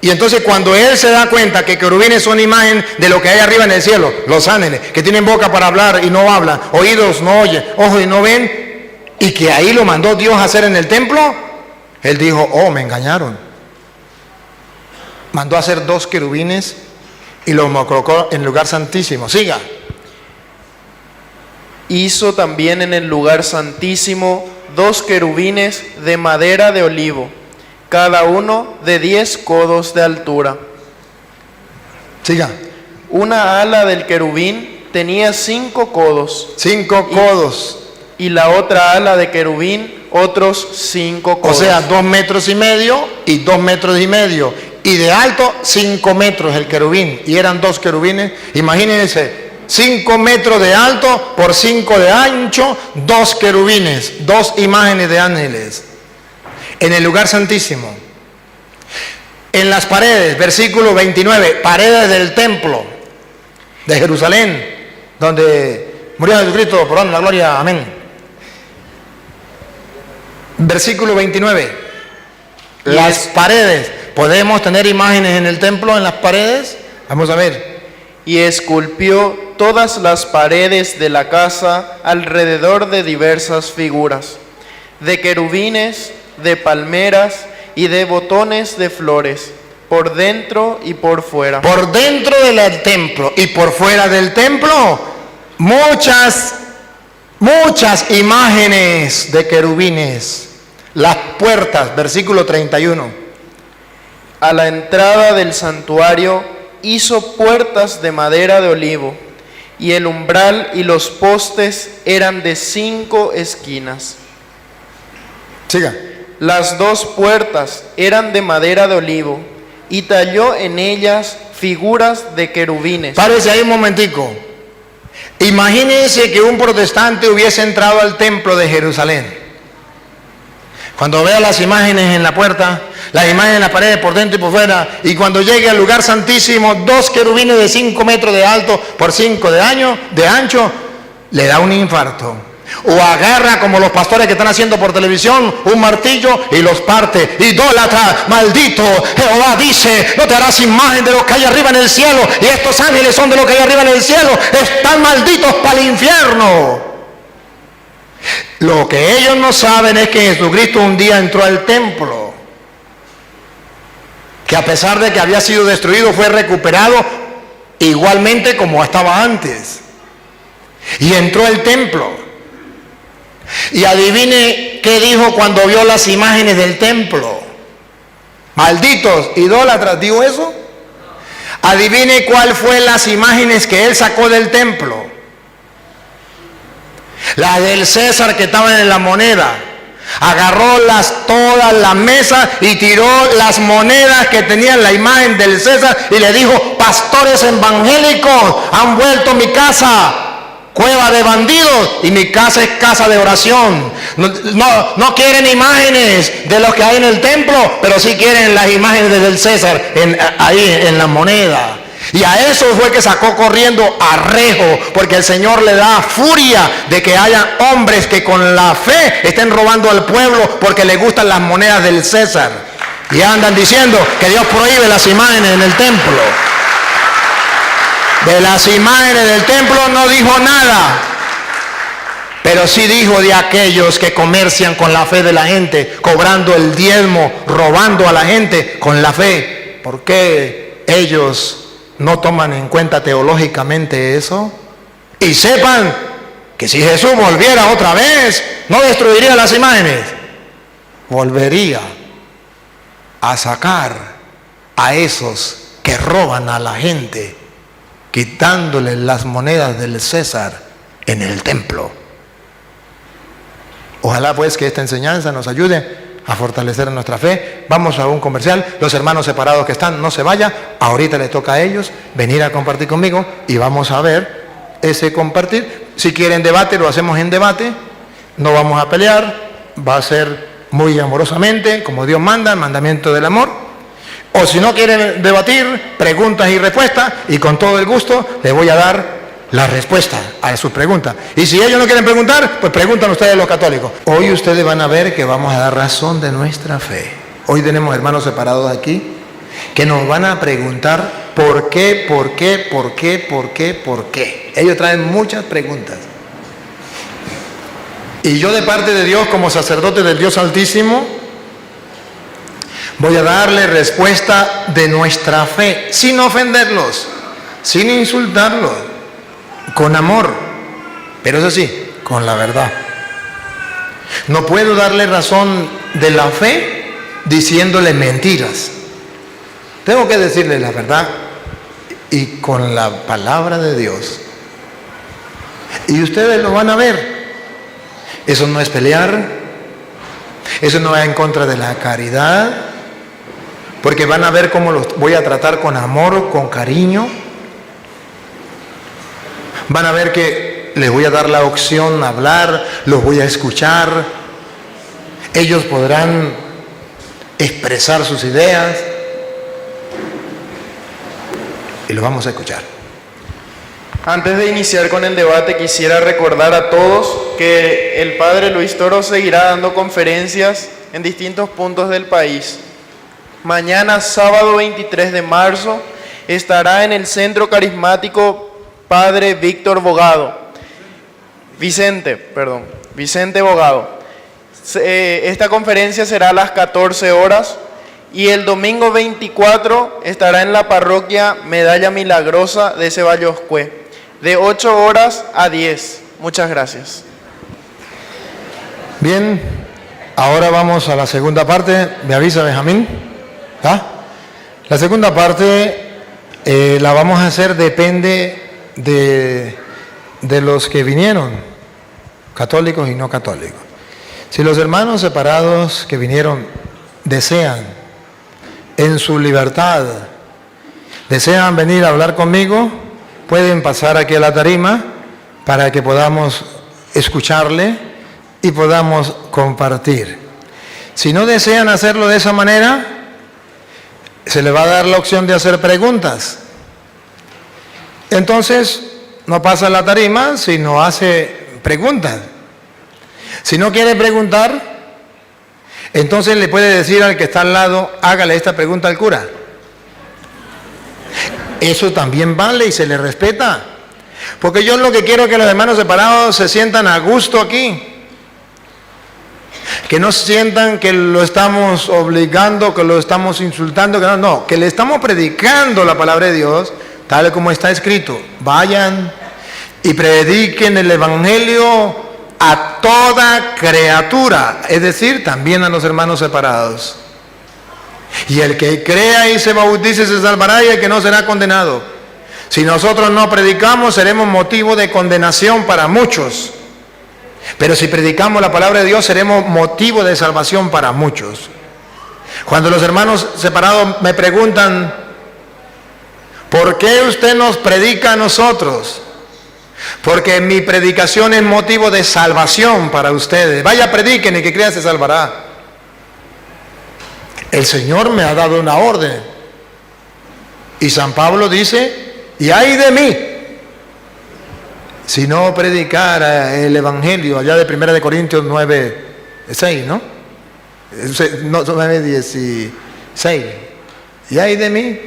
Y entonces cuando él se da cuenta que querubines son imagen de lo que hay arriba en el cielo, los ángeles, que tienen boca para hablar y no hablan, oídos no oyen, ojos y no ven, y que ahí lo mandó Dios a hacer en el templo, él dijo, oh, me engañaron. Mandó a hacer 2 querubines y los colocó en el lugar santísimo. Siga. Hizo también en el lugar santísimo 2 querubines de madera de olivo, cada uno de 10 codos de altura. Siga. Una ala del querubín tenía 5 codos. 5 codos. Y la otra ala de querubín, otros 5 codos. O sea, 2 metros y medio y 2 metros y medio. Y de alto, 5 metros el querubín. Y eran 2 querubines. Imagínense, 5 metros de alto por 5 de ancho, 2 querubines, 2 imágenes de ángeles. En el lugar santísimo. En las paredes, versículo 29, paredes del templo de Jerusalén, donde murió Jesucristo, por la gloria, amén. Versículo 29, las paredes. ¿Podemos tener imágenes en el templo, en las paredes? Vamos a ver. Y esculpió todas las paredes de la casa alrededor de diversas figuras, de querubines, de palmeras y de botones de flores, por dentro y por fuera. Por dentro del templo y por fuera del templo, muchas imágenes de querubines. Las puertas, versículo 31. A la entrada del santuario hizo puertas de madera de olivo, y el umbral y los postes eran de 5 esquinas. Siga. Las 2 puertas eran de madera de olivo, y talló en ellas figuras de querubines. Párese ahí un momentico. Imagínense que un protestante hubiese entrado al templo de Jerusalén. Cuando vea las imágenes en la puerta, las imágenes en las paredes por dentro y por fuera, y cuando llegue al lugar santísimo, 2 querubines de 5 metros de alto por 5 de ancho, le da un infarto. O agarra, como los pastores que están haciendo por televisión, un martillo y los parte. Idólatra, maldito, Jehová dice, no te harás imagen de lo que hay arriba en el cielo, y estos ángeles son de lo que hay arriba en el cielo, están malditos para el infierno. Lo que ellos no saben es que Jesucristo un día entró al templo, que a pesar de que había sido destruido, fue recuperado igualmente como estaba antes. Y entró al templo. Y adivine qué dijo cuando vio las imágenes del templo. Malditos, idólatras, ¿dijo eso? Adivine cuál fue las imágenes que él sacó del templo. La del César que estaban en la moneda. Agarró todas las mesas y tiró las monedas que tenían la imagen del César y le dijo, pastores evangélicos, han vuelto mi casa cueva de bandidos y mi casa es casa de oración. No quieren imágenes de los que hay en el templo, pero sí quieren las imágenes del César ahí en la moneda. Y a eso fue que sacó corriendo a Rejo, porque el Señor le da furia de que haya hombres que con la fe estén robando al pueblo porque les gustan las monedas del César. Y andan diciendo que Dios prohíbe las imágenes en el templo. De las imágenes del templo no dijo nada, pero sí dijo de aquellos que comercian con la fe de la gente, cobrando el diezmo, robando a la gente con la fe. ¿Por qué ellos no toman en cuenta teológicamente eso? Y sepan que si Jesús volviera otra vez, no destruiría las imágenes, volvería a sacar a esos que roban a la gente, quitándole las monedas del César en el templo. Ojalá pues que esta enseñanza nos ayude a fortalecer nuestra fe. Vamos a un comercial. Los hermanos separados que están, no se vayan. Ahorita les toca a ellos venir a compartir conmigo y vamos a ver ese compartir. Si quieren debate, lo hacemos en debate. No vamos a pelear. Va a ser muy amorosamente, como Dios manda, el mandamiento del amor. O si no quieren debatir, preguntas y respuestas, y con todo el gusto les voy a dar la respuesta a sus preguntas. Y si ellos no quieren preguntar, pues preguntan ustedes los católicos. Hoy ustedes van a ver que vamos a dar razón de nuestra fe. Hoy tenemos hermanos separados aquí que nos van a preguntar por qué, por qué, por qué, por qué, por qué. Ellos traen muchas preguntas. Y yo, de parte de Dios, como sacerdote del Dios Altísimo, voy a darle respuesta de nuestra fe, sin ofenderlos, sin insultarlos, con amor, pero eso sí, con la verdad. No puedo darle razón de la fe diciéndole mentiras. Tengo que decirle la verdad y con la palabra de Dios. Y ustedes lo van a ver. Eso no es pelear, eso no va en contra de la caridad, porque van a ver cómo los voy a tratar con amor, con cariño. Van a ver que les voy a dar la opción a hablar, los voy a escuchar. Ellos podrán expresar sus ideas y los vamos a escuchar. Antes de iniciar con el debate, quisiera recordar a todos que el padre Luis Toro seguirá dando conferencias en distintos puntos del país. Mañana, sábado 23 de marzo, estará en el Centro Carismático Padre Víctor Bogado. Vicente Bogado. Esta conferencia será a las 14 horas y el domingo 24 estará en la parroquia Medalla Milagrosa de Ceballos-Cue, de 8 horas a 10. Muchas gracias. Bien, ahora vamos a la segunda parte. ¿Me avisa Benjamín? ¿Ah? La segunda parte la vamos a hacer, depende de los que vinieron, católicos y no católicos. Si los hermanos separados que vinieron desean, en su libertad, desean venir a hablar conmigo, pueden pasar aquí a la tarima para que podamos escucharle y podamos compartir. Si no desean hacerlo de esa manera, se le va a dar la opción de hacer preguntas. Entonces, no pasa la tarima si no hace preguntas. Si no quiere preguntar, entonces le puede decir al que está al lado, hágale esta pregunta al cura. Eso también vale y se le respeta. Porque yo lo que quiero es que los hermanos separados se sientan a gusto aquí. Que no sientan que lo estamos obligando, que lo estamos insultando, que no, que le estamos predicando la palabra de Dios, tal como está escrito. Vayan y prediquen el Evangelio a toda criatura, es decir, también a los hermanos separados. Y el que crea y se bautice se salvará, y el que no será condenado. Si nosotros no predicamos, seremos motivo de condenación para muchos. Pero si predicamos la palabra de Dios, seremos motivo de salvación para muchos. Cuando los hermanos separados me preguntan, ¿por qué usted nos predica a nosotros? Porque mi predicación es motivo de salvación para ustedes. Vaya, prediquen, y que crea se salvará. El Señor me ha dado una orden. Y San Pablo dice, y ay de mí, si no predicara el Evangelio, allá de 1 Corintios 9:6, ¿no? 9:16. Y ay de mí,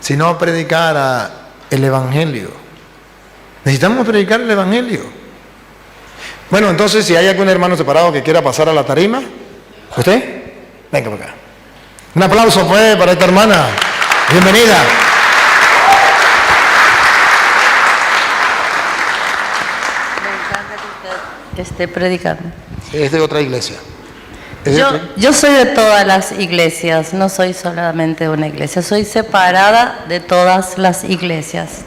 si no predicara el Evangelio. Necesitamos predicar el Evangelio. Bueno, entonces, si hay algún hermano separado que quiera pasar a la tarima, ¿usted? Venga para acá. Un aplauso, pues, para esta hermana. Bienvenida. Que esté predicando. Es de otra iglesia. Yo soy de todas las iglesias, no soy solamente de una iglesia, soy separada de todas las iglesias.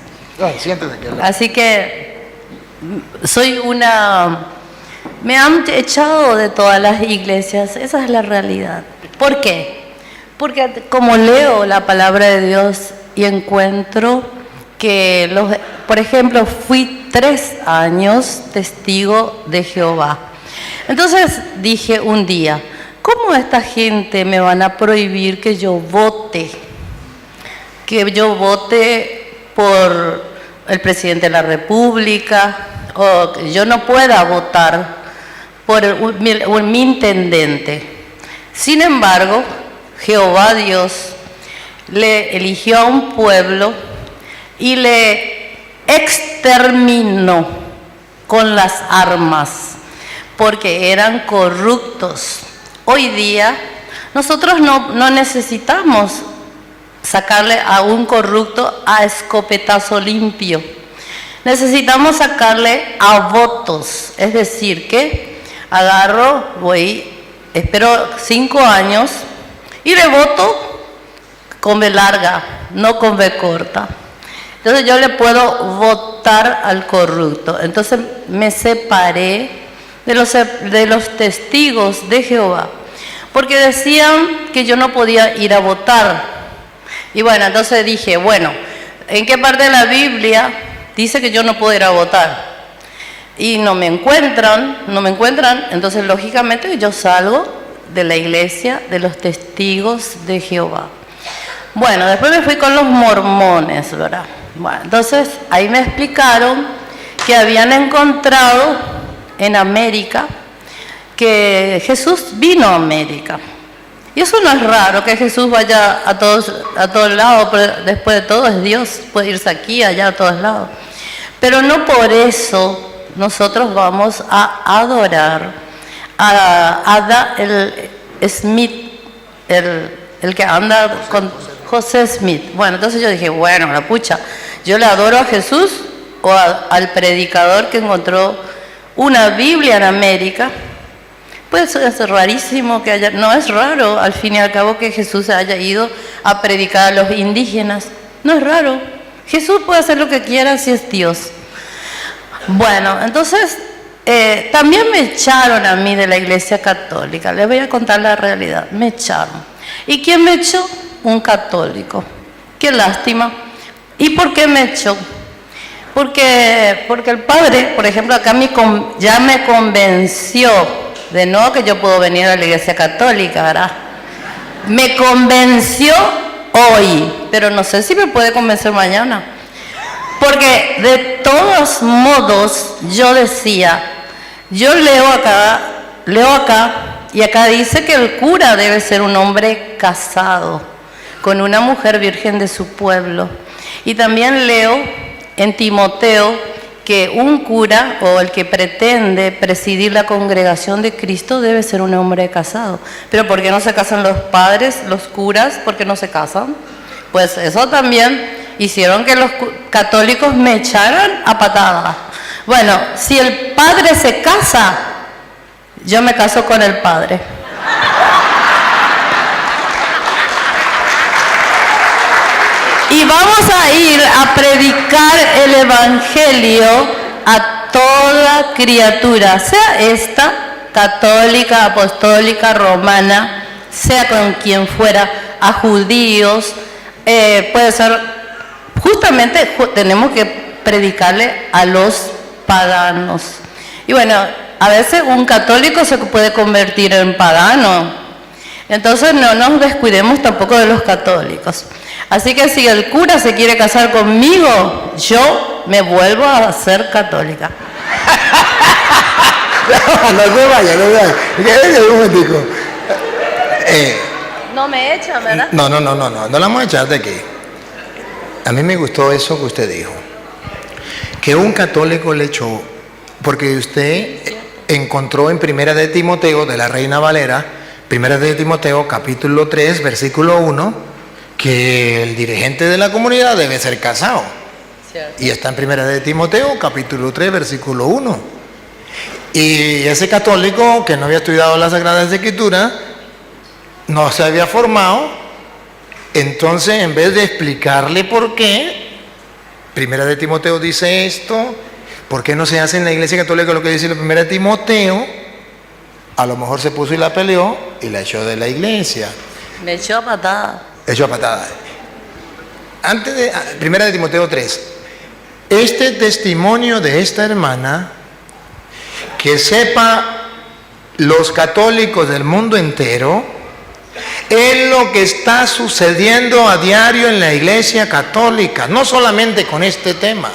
Siéntate aquí. Así que soy una Me han echado de todas las iglesias, esa es la realidad. ¿Por qué? Porque como leo la palabra de Dios y encuentro que, por ejemplo, fui 3 años testigo de Jehová. Entonces dije un día, ¿cómo esta gente me van a prohibir que yo vote? Que yo vote por el presidente de la República, o que yo no pueda votar por mi intendente. Sin embargo, Jehová Dios le eligió a un pueblo y le exterminó con las armas, porque eran corruptos. Hoy día nosotros no necesitamos sacarle a un corrupto a escopetazo limpio. Necesitamos sacarle a votos, es decir, que agarro, espero 5 años y le voto con B larga, no con B corta. Entonces yo le puedo votar al corrupto. Entonces me separé de los testigos de Jehová, porque decían que yo no podía ir a votar. Y bueno, entonces dije, bueno, ¿en qué parte de la Biblia dice que yo no puedo ir a votar? Y no me encuentran, entonces lógicamente yo salgo de la iglesia de los testigos de Jehová. Bueno, después me fui con los mormones, ¿verdad? Bueno, entonces ahí me explicaron que habían encontrado en América que Jesús vino a América. Y eso no es raro, que Jesús vaya a todos lados, pero después de todo es Dios, puede irse aquí, allá, a todos lados. Pero no por eso nosotros vamos a adorar a el Smith, el que anda con José Smith. Bueno, entonces yo dije, bueno, la pucha, yo le adoro a Jesús o al predicador que encontró una Biblia en América. Pues es rarísimo que haya, no es raro al fin y al cabo que Jesús haya ido a predicar a los indígenas, no es raro, Jesús puede hacer lo que quiera si es Dios. Bueno, entonces también me echaron a mí de la iglesia católica, les voy a contar la realidad, me echaron. ¿Y quién me echó? Un católico, qué lástima. ¿Y por qué me echó? Porque el padre, por ejemplo, acá ya me convenció de no que yo puedo venir a la iglesia católica, ¿verdad? Me convenció hoy, pero no sé si me puede convencer mañana. Porque de todos modos yo decía, yo leo acá, y acá dice que el cura debe ser un hombre casado con una mujer virgen de su pueblo. Y también leo en Timoteo que un cura o el que pretende presidir la congregación de Cristo debe ser un hombre casado. Pero ¿por qué no se casan los padres, los curas? ¿Por qué no se casan? Pues eso también hicieron que los católicos me echaran a patadas. Bueno, si el padre se casa, yo me caso con el padre. Y vamos a ir a predicar el evangelio a toda criatura, sea esta católica, apostólica, romana, sea con quien fuera, a judíos, puede ser, justamente tenemos que predicarle a los paganos. Y bueno, a veces un católico se puede convertir en pagano, entonces no nos descuidemos tampoco de los católicos. Así que si el cura se quiere casar conmigo, yo me vuelvo a ser católica. No se vaya, no se vaya. Un momentico. No me echan, ¿verdad? No la vamos a echar de aquí. A mí me gustó eso que usted dijo. Que un católico le echó, porque usted encontró en Primera de Timoteo, de la Reina Valera, Primera de Timoteo, capítulo 3, versículo 1, que el dirigente de la comunidad debe ser casado. ¿Cierto? Y está en Primera de Timoteo, capítulo 3, versículo 1. Y ese católico que no había estudiado las Sagradas Escrituras, no se había formado, entonces en vez de explicarle por qué, Primera de Timoteo dice esto, ¿Por qué no se hace en la Iglesia Católica lo que dice la primera de Timoteo? A lo mejor se puso y la peleó y la echó de la iglesia. Me echó a patada. Echó a patada. Antes de primera de Timoteo 3. Este testimonio de esta hermana, que sepa los católicos del mundo entero, es lo que está sucediendo a diario en la Iglesia Católica, no solamente con este tema.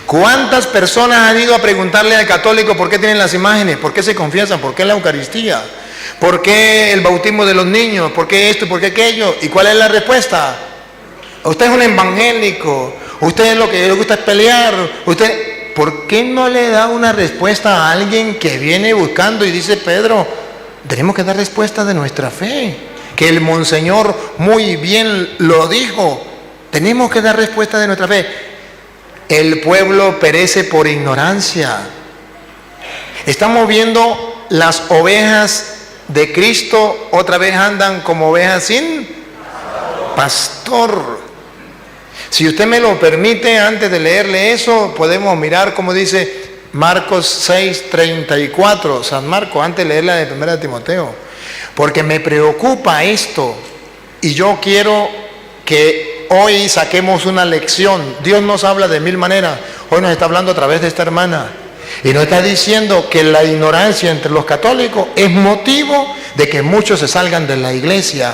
¿Cuántas personas han ido a preguntarle al católico por qué tienen las imágenes? ¿Por qué se confiesan? ¿Por qué la Eucaristía? ¿Por qué el bautismo de los niños? ¿Por qué esto y por qué aquello? ¿Y cuál es la respuesta? Usted es un evangélico, usted lo que le gusta es pelear, usted... ¿Por qué no le da una respuesta a alguien que viene buscando y dice, Pedro, tenemos que dar respuesta de nuestra fe? Que el Monseñor muy bien lo dijo, tenemos que dar respuesta de nuestra fe. El pueblo perece por ignorancia. Estamos viendo las ovejas de Cristo otra vez andan como ovejas sin pastor. Si usted me lo permite, antes de leerle eso, podemos mirar como dice Marcos 6:34, San Marcos, antes de leerla de 1 Timoteo. Porque me preocupa esto y yo quiero que hoy saquemos una lección. Dios nos habla de mil maneras. Hoy nos está hablando a través de esta hermana. Y nos está diciendo que la ignorancia entre los católicos es motivo de que muchos se salgan de la iglesia.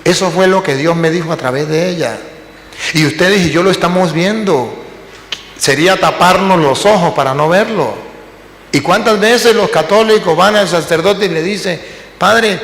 Eso fue lo que Dios me dijo a través de ella. Y ustedes y yo lo estamos viendo. Sería taparnos los ojos para no verlo. ¿Y cuántas veces los católicos van al sacerdote y le dicen, Padre,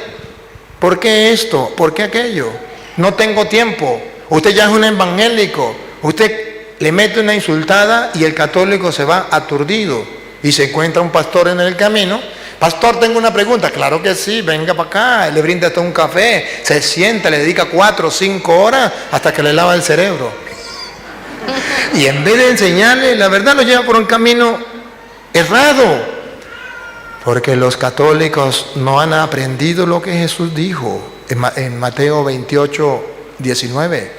¿por qué esto? ¿Por qué aquello? No tengo tiempo. Usted ya es un evangélico. Usted le mete una insultada y el católico se va aturdido. Y se encuentra un pastor en el camino. Pastor, tengo una pregunta. Claro que sí, venga para acá. Le brinda hasta un café. Se sienta, le dedica 4 o 5 horas hasta que le lava el cerebro. Y en vez de enseñarle, la verdad lo lleva por un camino errado. Porque los católicos no han aprendido lo que Jesús dijo en Mateo 28:19.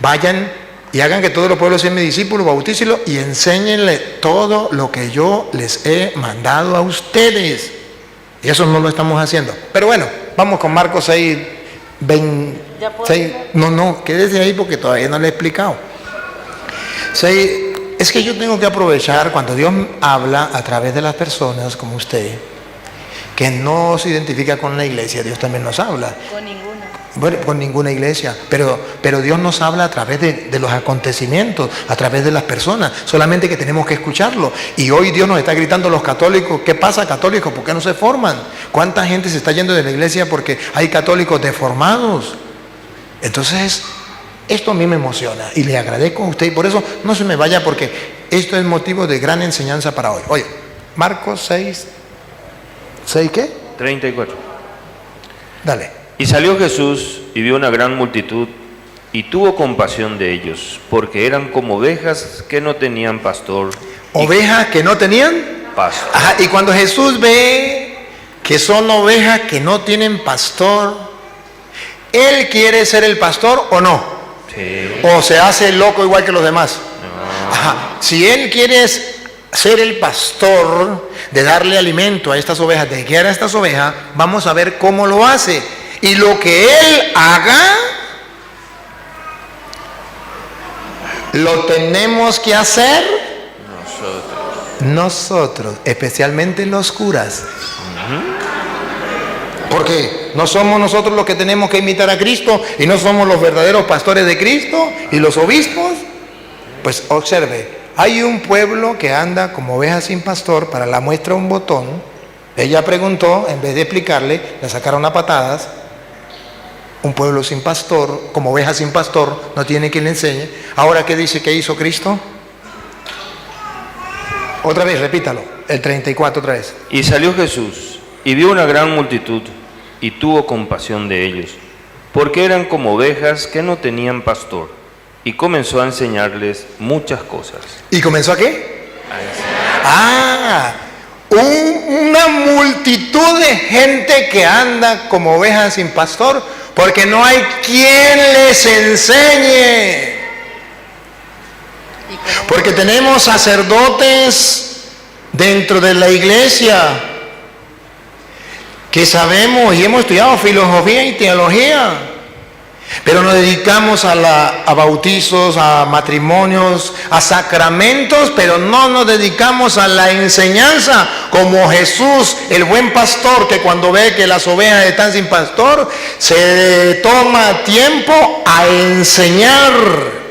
Vayan y hagan que todos los pueblos sean mis discípulos, bautícenlos y enséñenle todo lo que yo les he mandado a ustedes. Y eso no lo estamos haciendo. Pero bueno, vamos con Marcos 6:26. No, quédese ahí porque todavía no le he explicado. Es que yo tengo que aprovechar cuando Dios habla a través de las personas como usted, que no se identifica con la iglesia. Dios también nos habla. Con ninguna. Bueno, con ninguna iglesia, pero Dios nos habla a través de los acontecimientos, a través de las personas, solamente que tenemos que escucharlo. Y hoy Dios nos está gritando a los católicos, ¿qué pasa, católicos? ¿Por qué no se forman? ¿Cuánta gente se está yendo de la iglesia porque hay católicos deformados? Entonces, esto a mí me emociona y le agradezco a usted, y por eso no se me vaya, porque esto es motivo de gran enseñanza para hoy. Oye, Marcos 6, ¿6 qué? 34. Dale. Y salió Jesús y vio una gran multitud y tuvo compasión de ellos, porque eran como ovejas que no tenían pastor. ¿Ovejas que no tenían? Pastor. Ajá, y cuando Jesús ve que son ovejas que no tienen pastor, ¿Él quiere ser el pastor o no? Sí. ¿O se hace loco igual que los demás? No. Ajá, si Él quiere ser el pastor, de darle alimento a estas ovejas, de guiar a estas ovejas, vamos a ver cómo lo hace. Y lo que Él haga, lo tenemos que hacer nosotros, especialmente los curas. Porque no somos nosotros los que tenemos que imitar a Cristo y no somos los verdaderos pastores de Cristo y los obispos. Pues observe, hay un pueblo que anda como oveja sin pastor. Para la muestra un botón. Ella preguntó, en vez de explicarle, le sacaron a patadas. Un pueblo sin pastor, como oveja sin pastor, no tiene quien le enseñe. Ahora, ¿qué dice que hizo Cristo? Otra vez, repítalo, el 34 otra vez. Y salió Jesús y vio una gran multitud y tuvo compasión de ellos, porque eran como ovejas que no tenían pastor, y comenzó a enseñarles muchas cosas. ¿Y comenzó a qué? Una multitud de gente que anda como ovejas sin pastor, porque no hay quien les enseñe. Porque Porque tenemos sacerdotes dentro de la iglesia que sabemos y hemos estudiado filosofía y teología, pero nos dedicamos a bautizos, a matrimonios, a sacramentos, pero no nos dedicamos a la enseñanza, como Jesús, el buen pastor, que cuando ve que las ovejas están sin pastor, se toma tiempo a enseñar.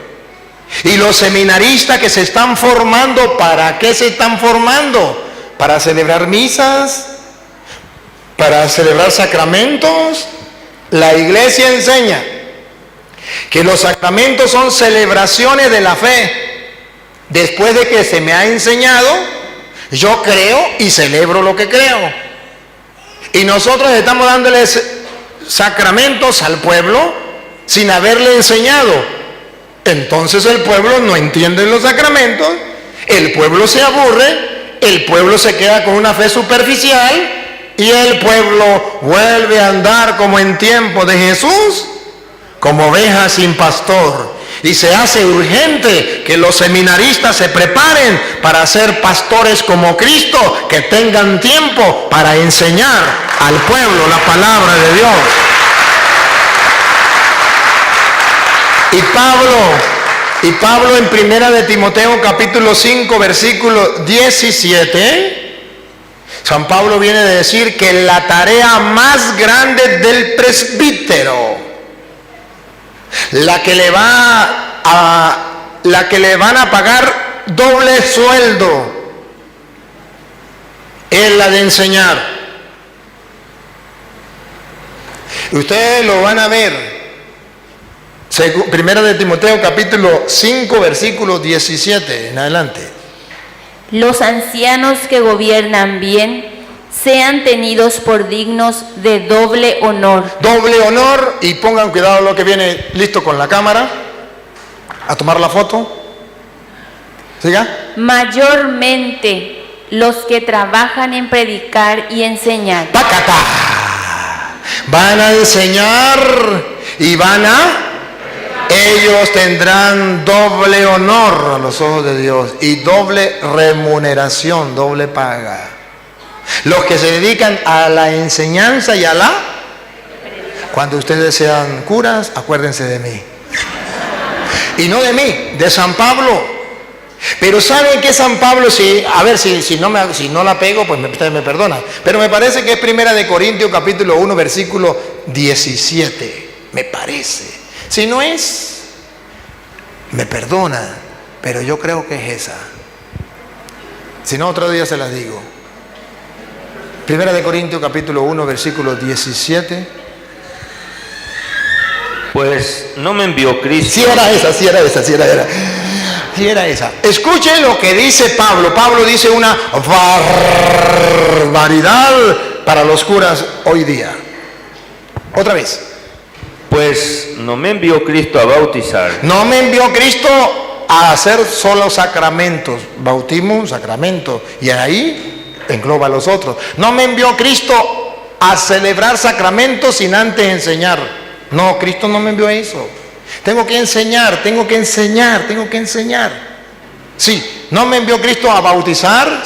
Y los seminaristas que se están formando, ¿para qué se están formando? ¿Para celebrar misas? ¿Para celebrar sacramentos? La iglesia enseña que los sacramentos son celebraciones de la fe. Después de que se me ha enseñado, yo creo y celebro lo que creo. Y nosotros estamos dándoles sacramentos al pueblo sin haberle enseñado. Entonces el pueblo no entiende los sacramentos, el pueblo se aburre, el pueblo se queda con una fe superficial y el pueblo vuelve a andar como en tiempo de Jesús, como ovejas sin pastor. Y se hace urgente que los seminaristas se preparen para ser pastores como Cristo, que tengan tiempo para enseñar al pueblo la palabra de Dios. Y Pablo en primera de Timoteo capítulo 5 versículo 17, San Pablo viene a decir que la tarea más grande del presbítero, la que le van a pagar doble sueldo, es la de enseñar. Ustedes lo van a ver. Primera de Timoteo capítulo 5 versículo 17 en adelante. Los ancianos que gobiernan bien sean tenidos por dignos de doble honor. Doble honor, y pongan cuidado lo que viene, listo con la cámara, a tomar la foto. ¿Siga? Mayormente los que trabajan en predicar y enseñar. ¡Pacata! Van a enseñar y ellos tendrán doble honor a los ojos de Dios y doble remuneración, doble paga. Los que se dedican a la enseñanza y cuando ustedes sean curas, acuérdense de mí. Y no de mí, de San Pablo. Pero ¿saben qué San Pablo? A ver, si no la pego, pues ustedes me perdonan. Pero me parece que es primera de Corintios capítulo 1 versículo 17. Me parece. Si no es, me perdona, pero yo creo que es esa. Si no, otro día se las digo. Primera de Corintios capítulo 1 versículo 17. Pues no me envió Cristo. Sí era esa. Escuchen lo que dice Pablo. Pablo dice una barbaridad para los curas hoy día. Otra vez. Pues no me envió Cristo a bautizar. No me envió Cristo a hacer solo sacramentos. Bautismo, sacramento. Y ahí engloba a los otros. No me envió Cristo a celebrar sacramentos sin antes enseñar. No, Cristo no me envió a eso. Tengo que enseñar. Sí, no me envió Cristo a bautizar,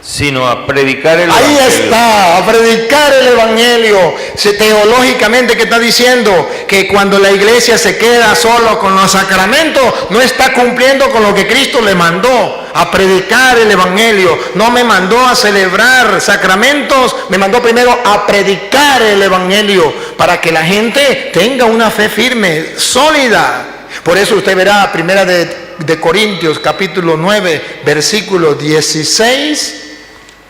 sino a predicar el Ahí evangelio. está, a predicar el evangelio. Teológicamente, que está diciendo que cuando la iglesia se queda solo con los sacramentos, no está cumpliendo con lo que Cristo le mandó, a predicar el evangelio. No me mandó a celebrar sacramentos, me mandó primero a predicar el evangelio, para que la gente tenga una fe firme, sólida. Por eso usted verá primera de Corintios capítulo 9 versículo 16.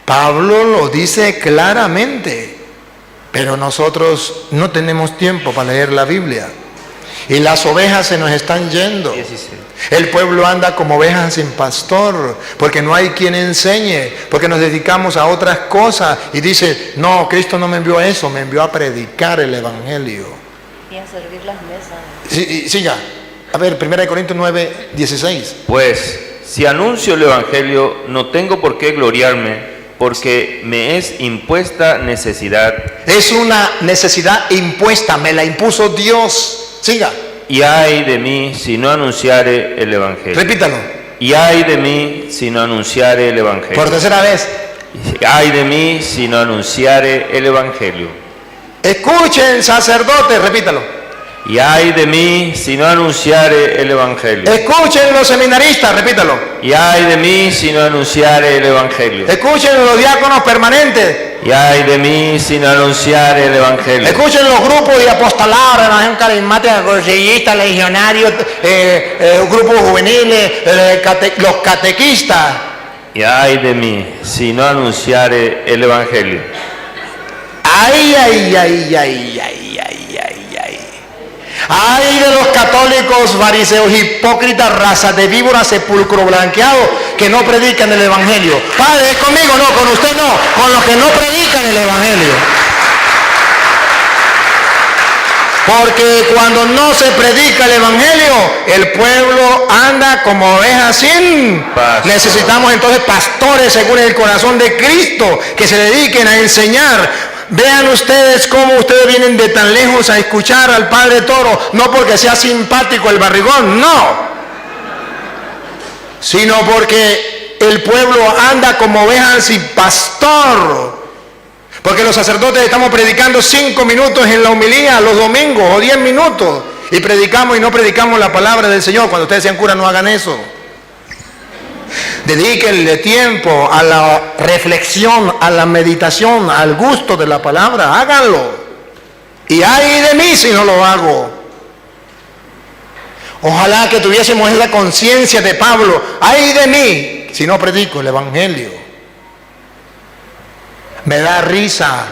Pablo lo dice claramente, pero nosotros no tenemos tiempo para leer la Biblia. Y las ovejas se nos están yendo. 16. El pueblo anda como ovejas sin pastor, porque no hay quien enseñe, porque nos dedicamos a otras cosas. Y dice, no, Cristo no me envió a eso, me envió a predicar el evangelio. Y a servir las mesas. Sí, siga. A ver, 1 Corintios 9, 16. Pues si anuncio el evangelio, no tengo por qué gloriarme, porque me es impuesta necesidad. Es una necesidad impuesta, me la impuso Dios. Siga. Y ay de mí si no anunciare el evangelio. Repítalo. Y ay de mí si no anunciare el Evangelio. Por tercera vez. Ay de mí si no anunciare el Evangelio. Escuchen, sacerdotes, repítalo. Y ay de mí si no anunciare el Evangelio. Escuchen los seminaristas, repítalo. Y ay de mí si no anunciare el Evangelio. Escuchen los diáconos permanentes. Y ay de mí si no anunciare el Evangelio. Escuchen los grupos de apostolados, renovación carismática, consejistas, legionarios, grupos juveniles, los catequistas. Y ay de mí si no anunciare el Evangelio. Ay, ay, ay, ay, ay, ay, ay, ay. Ay de los católicos, fariseos, hipócritas, razas de víboras, sepulcro blanqueado, que no predican el Evangelio. Padre, es conmigo, no, con usted no, con los que no predican el Evangelio. Porque cuando no se predica el Evangelio, el pueblo anda como ovejas sin pastor. Necesitamos entonces pastores según el corazón de Cristo, que se dediquen a enseñar. Vean ustedes cómo ustedes vienen de tan lejos a escuchar al Padre Toro, no porque sea simpático el barrigón, no, sino porque el pueblo anda como ovejas sin pastor. Porque los sacerdotes estamos predicando 5 minutos en la homilía los domingos o 10 minutos y predicamos y no predicamos la palabra del Señor. Cuando ustedes sean curas no hagan eso. Dedíquenle tiempo a la reflexión, a la meditación, al gusto de la palabra. Háganlo. Y ay de mí si no lo hago. Ojalá que tuviésemos esa conciencia de Pablo. Ay de mí si no predico el Evangelio. Me da risa.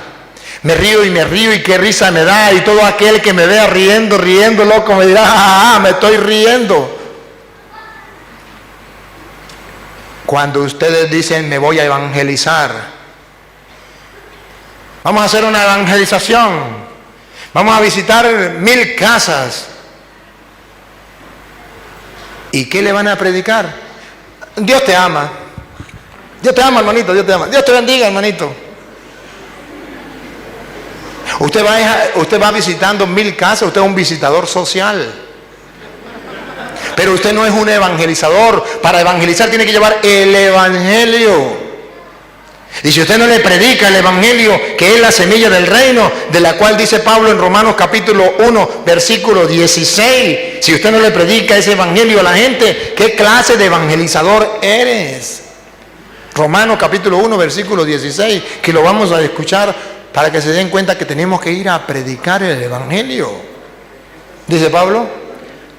Me río y qué risa me da. Y todo aquel que me vea riendo, loco, me dirá, me estoy riendo. Cuando ustedes dicen, me voy a evangelizar, vamos a hacer una evangelización, vamos a visitar 1000 casas. ¿Y qué le van a predicar? Dios te ama. Dios te ama, hermanito, Dios te ama. Dios te bendiga, hermanito. Usted va visitando 1000 casas, usted es un visitador social. Pero usted no es un evangelizador. Para evangelizar tiene que llevar el Evangelio. Y si usted no le predica el Evangelio, que es la semilla del reino, de la cual dice Pablo en Romanos capítulo 1, versículo 16, si usted no le predica ese Evangelio a la gente, ¿qué clase de evangelizador eres? Romanos capítulo 1, versículo 16, que lo vamos a escuchar para que se den cuenta que tenemos que ir a predicar el Evangelio. Dice Pablo.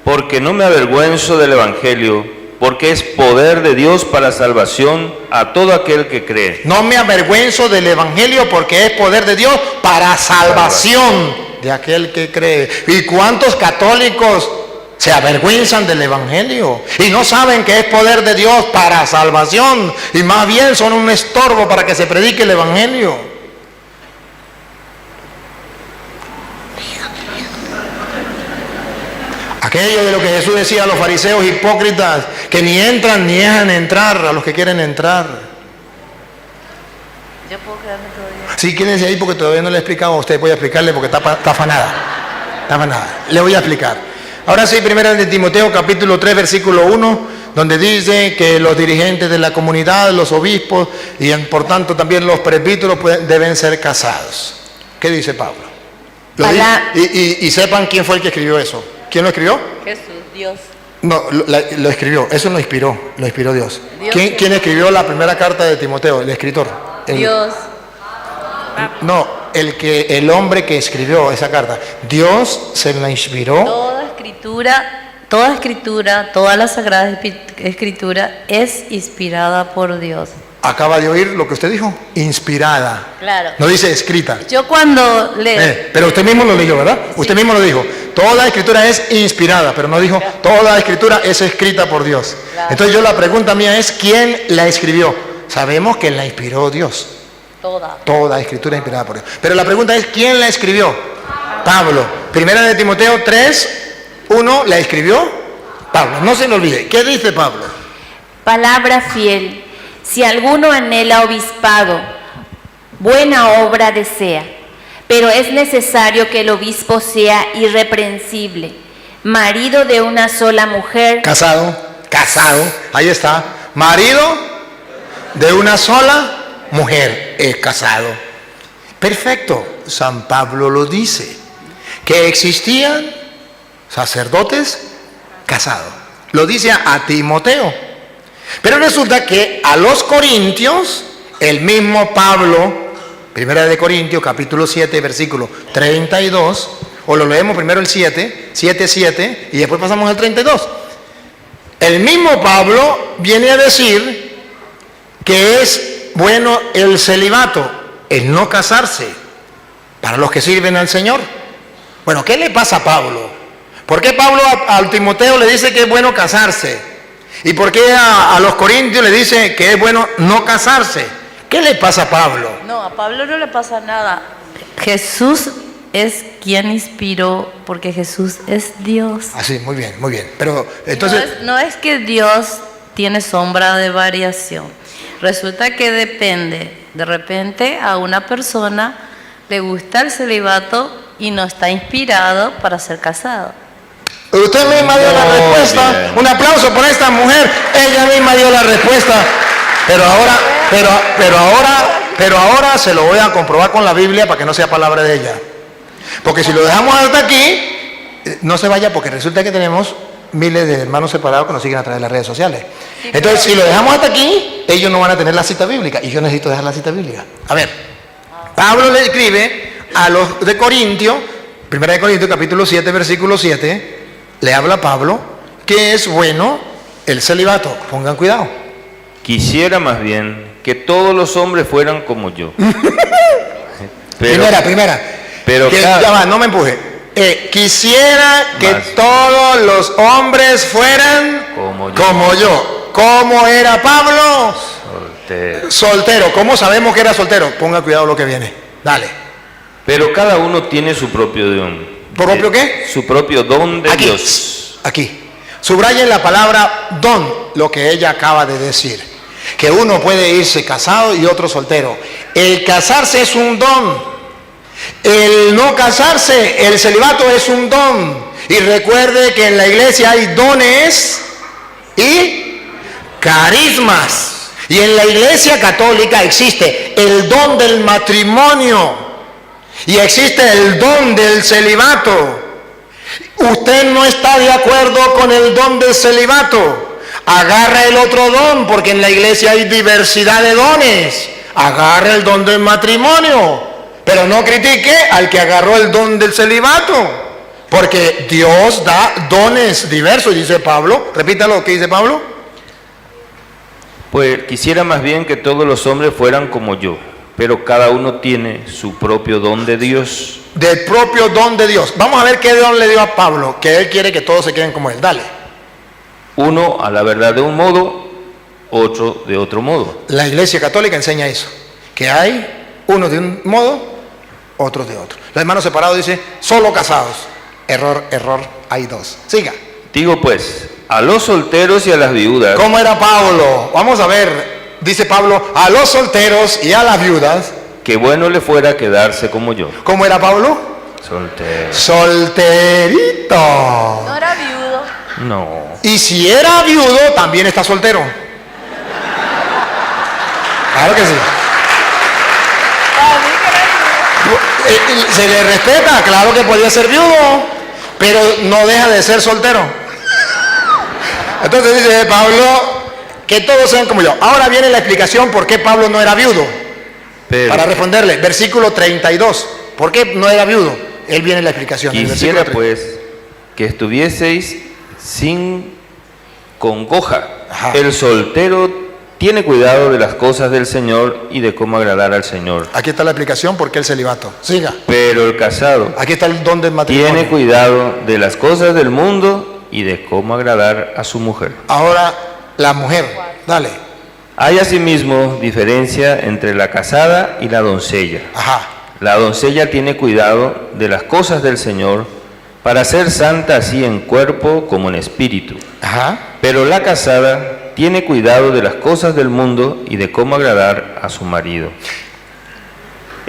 Porque no me avergüenzo del Evangelio, porque es poder de Dios para salvación a todo aquel que cree. No me avergüenzo del Evangelio porque es poder de Dios para salvación de aquel que cree. ¿Y cuántos católicos se avergüenzan del Evangelio y no saben que es poder de Dios para salvación? Y más bien son un estorbo para que se predique el Evangelio. Aquello de lo que Jesús decía a los fariseos hipócritas, que ni entran ni dejan entrar a los que quieren entrar. ¿Yo puedo quedarme todavía? Sí, quédense ahí porque todavía no le he explicado a usted. Voy a explicarle porque está afanada. Está afanada. Le voy a explicar. Ahora sí, primera de Timoteo capítulo 3, versículo 1, donde dice que los dirigentes de la comunidad, los obispos y por tanto también los presbíteros deben ser casados. ¿Qué dice Pablo? Y sepan quién fue el que escribió eso. ¿Quién lo escribió? Jesús, Dios. No, lo escribió, eso lo inspiró Dios. Dios. ¿Quién escribió la primera carta de Timoteo? El escritor. Dios. No, el hombre que escribió esa carta. Dios se la inspiró. Toda escritura, toda la Sagrada Escritura es inspirada por Dios. Acaba de oír lo que usted dijo, inspirada. Claro. No dice escrita. Yo cuando leo... Pero usted mismo lo leyó, ¿verdad? Sí. Usted mismo lo dijo. Toda escritura es inspirada, pero no dijo toda escritura es escrita por Dios. Claro. Entonces la pregunta mía es, ¿quién la escribió? Sabemos que la inspiró Dios. Toda escritura es inspirada por Dios. Pero la pregunta es, ¿quién la escribió? Pablo. Primera de Timoteo 3, 1, ¿la escribió? Pablo. No se lo olvide. ¿Qué dice Pablo? Palabra fiel. Si alguno anhela obispado, buena obra desea, pero es necesario que el obispo sea irreprensible, marido de una sola mujer, casado, casado, ahí está, marido de una sola mujer, es casado. Perfecto, San Pablo lo dice, que existían sacerdotes casados. Lo dice a Timoteo. Pero resulta que a los corintios, el mismo Pablo, primera de Corintios, capítulo 7, versículo 32, o lo leemos primero el 7, y después pasamos al 32. El mismo Pablo viene a decir que es bueno el celibato, el no casarse, para los que sirven al Señor. Bueno, ¿qué le pasa a Pablo? ¿Por qué Pablo al Timoteo le dice que es bueno casarse? ¿Y por qué a los corintios le dice que es bueno no casarse? ¿Qué le pasa a Pablo? No, a Pablo no le pasa nada. Jesús es quien inspiró, porque Jesús es Dios. Así, muy bien, muy bien. Pero entonces... No es que Dios tiene sombra de variación. Resulta que depende. De repente a una persona le gusta el celibato y no está inspirado para ser casado. Usted misma dio la respuesta. Bien. Un aplauso por esta mujer. Ella misma dio la respuesta. Pero ahora se lo voy a comprobar con la Biblia para que no sea palabra de ella. Porque si lo dejamos hasta aquí, no se vaya, porque resulta que tenemos miles de hermanos separados que nos siguen a través de las redes sociales. Entonces, si lo dejamos hasta aquí, ellos no van a tener la cita bíblica. Y yo necesito dejar la cita bíblica. A ver, Pablo le escribe a los de Corintio, 1 de Corintios capítulo 7, versículo 7, le habla a Pablo que es bueno el celibato. Pongan cuidado. Quisiera más bien que todos los hombres fueran como yo. Primera. pero Que- cada- ya va, no me empuje. Quisiera que Más. todos los hombres fueran Como yo. ¿Cómo era Pablo? Soltero. Soltero. ¿Cómo sabemos que era soltero? Ponga cuidado lo que viene. Dale. Pero cada uno tiene su propio don. ¿Propio qué? Su propio don de Aquí. Dios. Aquí. Subrayen la palabra don, lo que ella acaba de decir. Que uno puede irse casado y otro soltero. El casarse es un don. El no casarse, el celibato es un don. Y recuerde que en la iglesia hay dones y carismas. Y en la iglesia católica existe el don del matrimonio. Y existe el don del celibato. Usted no está de acuerdo con el don del celibato, agarra el otro don, porque en la iglesia hay diversidad de dones. Agarra el don del matrimonio, pero no critique al que agarró el don del celibato, porque Dios da dones diversos, dice Pablo. Repítalo lo que dice Pablo. Pues quisiera más bien que todos los hombres fueran como yo, pero cada uno tiene su propio don de Dios. Del propio don de Dios. Vamos a ver qué don le dio a Pablo, que él quiere que todos se queden como él. Dale. Uno a la verdad de un modo, otro de otro modo. La iglesia católica enseña eso, que hay unos de un modo, otros de otro. Los hermanos separados dicen solo casados. Error, hay dos. Siga. Digo pues, a los solteros y a las viudas, ¿Cómo era Pablo? Vamos a ver. Dice Pablo, a los solteros y a las viudas. que bueno le fuera quedarse como yo. ¿Cómo era Pablo? Soltero. Solterito. No era viudo. No. Y si era viudo, también está soltero. Claro que sí. Se le respeta, claro que podía ser viudo, pero no deja de ser soltero. Entonces dice Pablo, que todos sean como yo. Ahora viene la explicación por qué Pablo no era viudo. Pero Para responderle, versículo 32. ¿Por qué no era viudo? Él viene la explicación. en el quisiera versículo pues que estuvieseis sin congoja. Ajá. El soltero tiene cuidado de las cosas del Señor y de cómo agradar al Señor. Aquí está la explicación por qué el celibato. Siga. Pero el casado Aquí está el don del matrimonio. tiene cuidado de las cosas del mundo y de cómo agradar a su mujer. Ahora la mujer. Dale. Hay asimismo diferencia entre la casada y la doncella. Ajá. La doncella tiene cuidado de las cosas del Señor para ser santa así en cuerpo como en espíritu. Ajá. Pero la casada tiene cuidado de las cosas del mundo y de cómo agradar a su marido.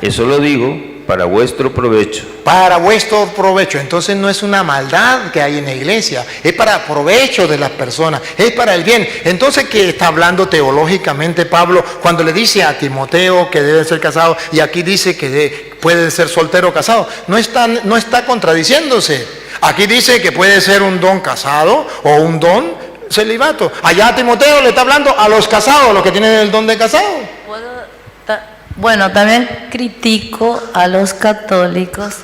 Eso lo digo para vuestro provecho. Para vuestro provecho. Entonces no es una maldad que hay en la iglesia, es para provecho de las personas, es para el bien. Entonces, ¿qué está hablando teológicamente Pablo cuando le dice a Timoteo que debe ser casado y aquí dice que puede ser soltero o casado? No está contradiciéndose. Aquí dice que puede ser un don casado o un don celibato. Allá Timoteo le está hablando a los casados, los que tienen el don de casado. Bueno, también critico a los católicos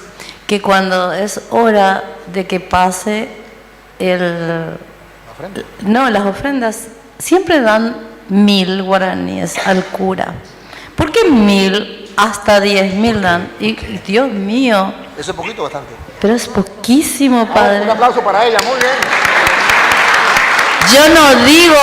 que cuando es hora de que pase las ofrendas, siempre dan 1000 guaraníes al cura. ¿Por qué 1000? Hasta 10.000 dan. Y Dios mío. Eso es poquito o bastante. Pero es poquísimo, padre. Un aplauso para ella, muy bien. Yo no digo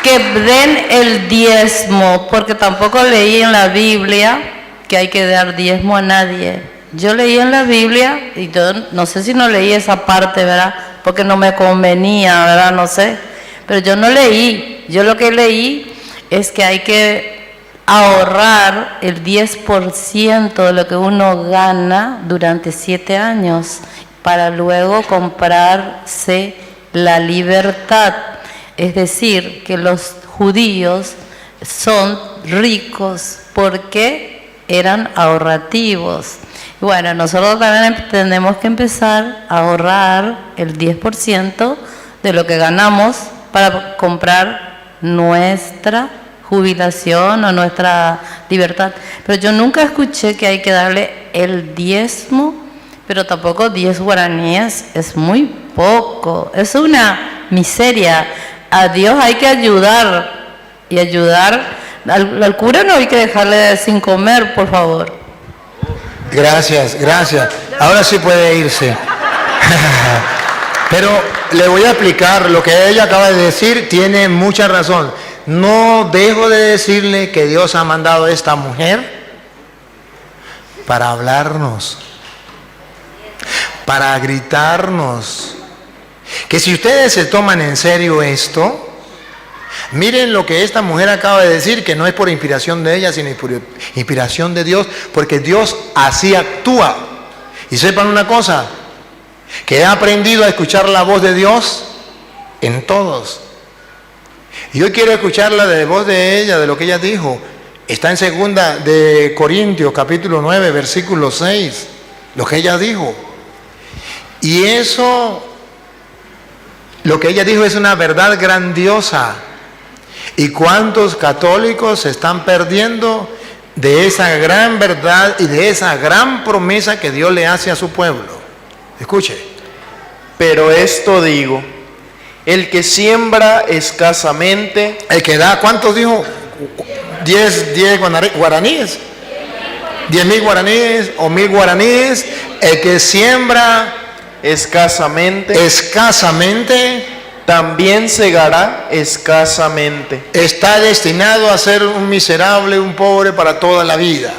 que den el diezmo, porque tampoco leí en la Biblia que hay que dar diezmo a nadie. Yo leí en la Biblia, y yo no sé si no leí esa parte, ¿verdad? Porque no me convenía, ¿verdad? No sé. Pero yo no leí. Yo lo que leí es que hay que ahorrar el 10% de lo que uno gana durante 7 años para luego comprarse la libertad. Es decir, que los judíos son ricos porque eran ahorrativos. Bueno, nosotros también tenemos que empezar a ahorrar el 10% de lo que ganamos para comprar nuestra jubilación o nuestra libertad. Pero yo nunca escuché que hay que darle el diezmo, pero tampoco 10 guaraníes, es muy poco, es una miseria. A Dios hay que ayudar, y ayudar al cura no hay que dejarle sin comer, por favor. Gracias. Ahora sí puede irse. Pero le voy a explicar lo que ella acaba de decir, tiene mucha razón. No dejo de decirle que Dios ha mandado a esta mujer para hablarnos, para gritarnos. Que si ustedes se toman en serio esto, miren lo que esta mujer acaba de decir, que no es por inspiración de ella, sino por inspiración de Dios, porque Dios así actúa. Y sepan una cosa, que he aprendido a escuchar la voz de Dios en todos. Y yo quiero escuchar la voz de ella, de lo que ella dijo. Está en 2 de Corintios, capítulo 9, versículo 6, lo que ella dijo. Y eso, lo que ella dijo es una verdad grandiosa. ¿Y cuántos católicos se están perdiendo de esa gran verdad y de esa gran promesa que Dios le hace a su pueblo? Escuche. Pero esto digo, el que siembra escasamente, El que da, ¿cuántos dijo? 10 guaraníes. 10.000 guaraníes o 1.000 guaraníes. El que siembra escasamente, también segará escasamente. está destinado a ser un miserable, un pobre para toda la vida.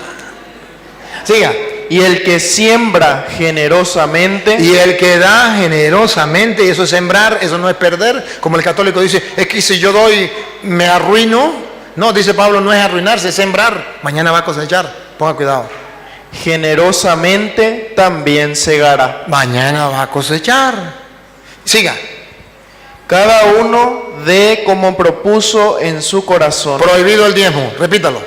Siga. Y el que siembra generosamente, Y el que da generosamente, y eso es sembrar, eso no es perder, como el católico dice, es que si yo doy, me arruino. No, dice Pablo, no es arruinarse, es sembrar. Mañana va a cosechar, ponga cuidado. generosamente también segará. Mañana va a cosechar. Siga. Cada uno dé como propuso en su corazón. Prohibido el diezmo, repítalo.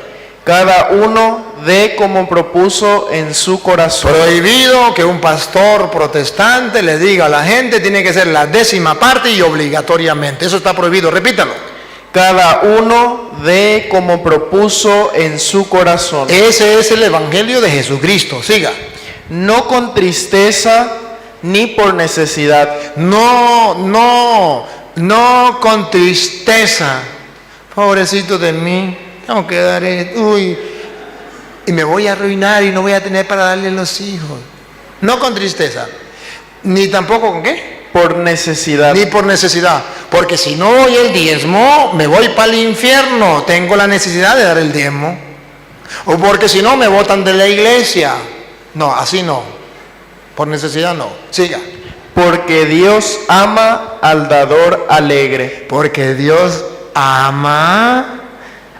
Cada uno dé como propuso en su corazón. Prohibido que un pastor protestante le diga a la gente tiene que ser la 10ª parte y obligatoriamente. Eso está prohibido, repítalo. Cada uno dé como propuso en su corazón. Ese es el evangelio de Jesucristo. Siga. No con tristeza ni por necesidad. No con tristeza. Pobrecito de mí, tengo que dar esto, y me voy a arruinar y no voy a tener para darle a los hijos. No con tristeza, ni tampoco con qué. Por necesidad. Ni por necesidad, porque si no doy el diezmo, me voy para el infierno, tengo la necesidad de dar el diezmo. O porque si no, me botan de la iglesia. No, así no, por necesidad no. Siga. Porque Dios ama al dador alegre. Porque Dios ama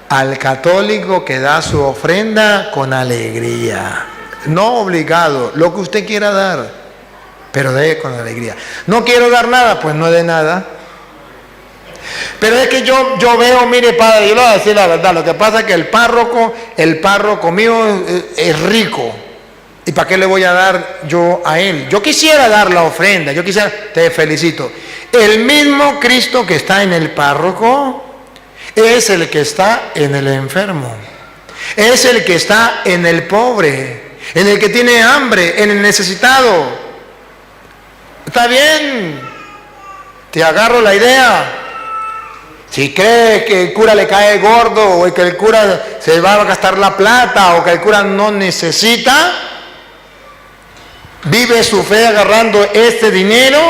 al católico que da su ofrenda con alegría. no obligado, lo que usted quiera dar, pero dé con alegría. No quiero dar nada, pues no dé nada. Pero es que yo veo, mire padre, yo le voy a decir la verdad, lo que pasa es que el párroco mío es rico. ¿Y para qué le voy a dar yo a él? Yo quisiera dar la ofrenda, te felicito. El mismo Cristo que está en el párroco es el que está en el enfermo, es el que está en el pobre, en el que tiene hambre, en el necesitado. Está bien, te agarro la idea. Si cree que el cura le cae gordo o que el cura se va a gastar la plata o que el cura no necesita, vive su fe agarrando este dinero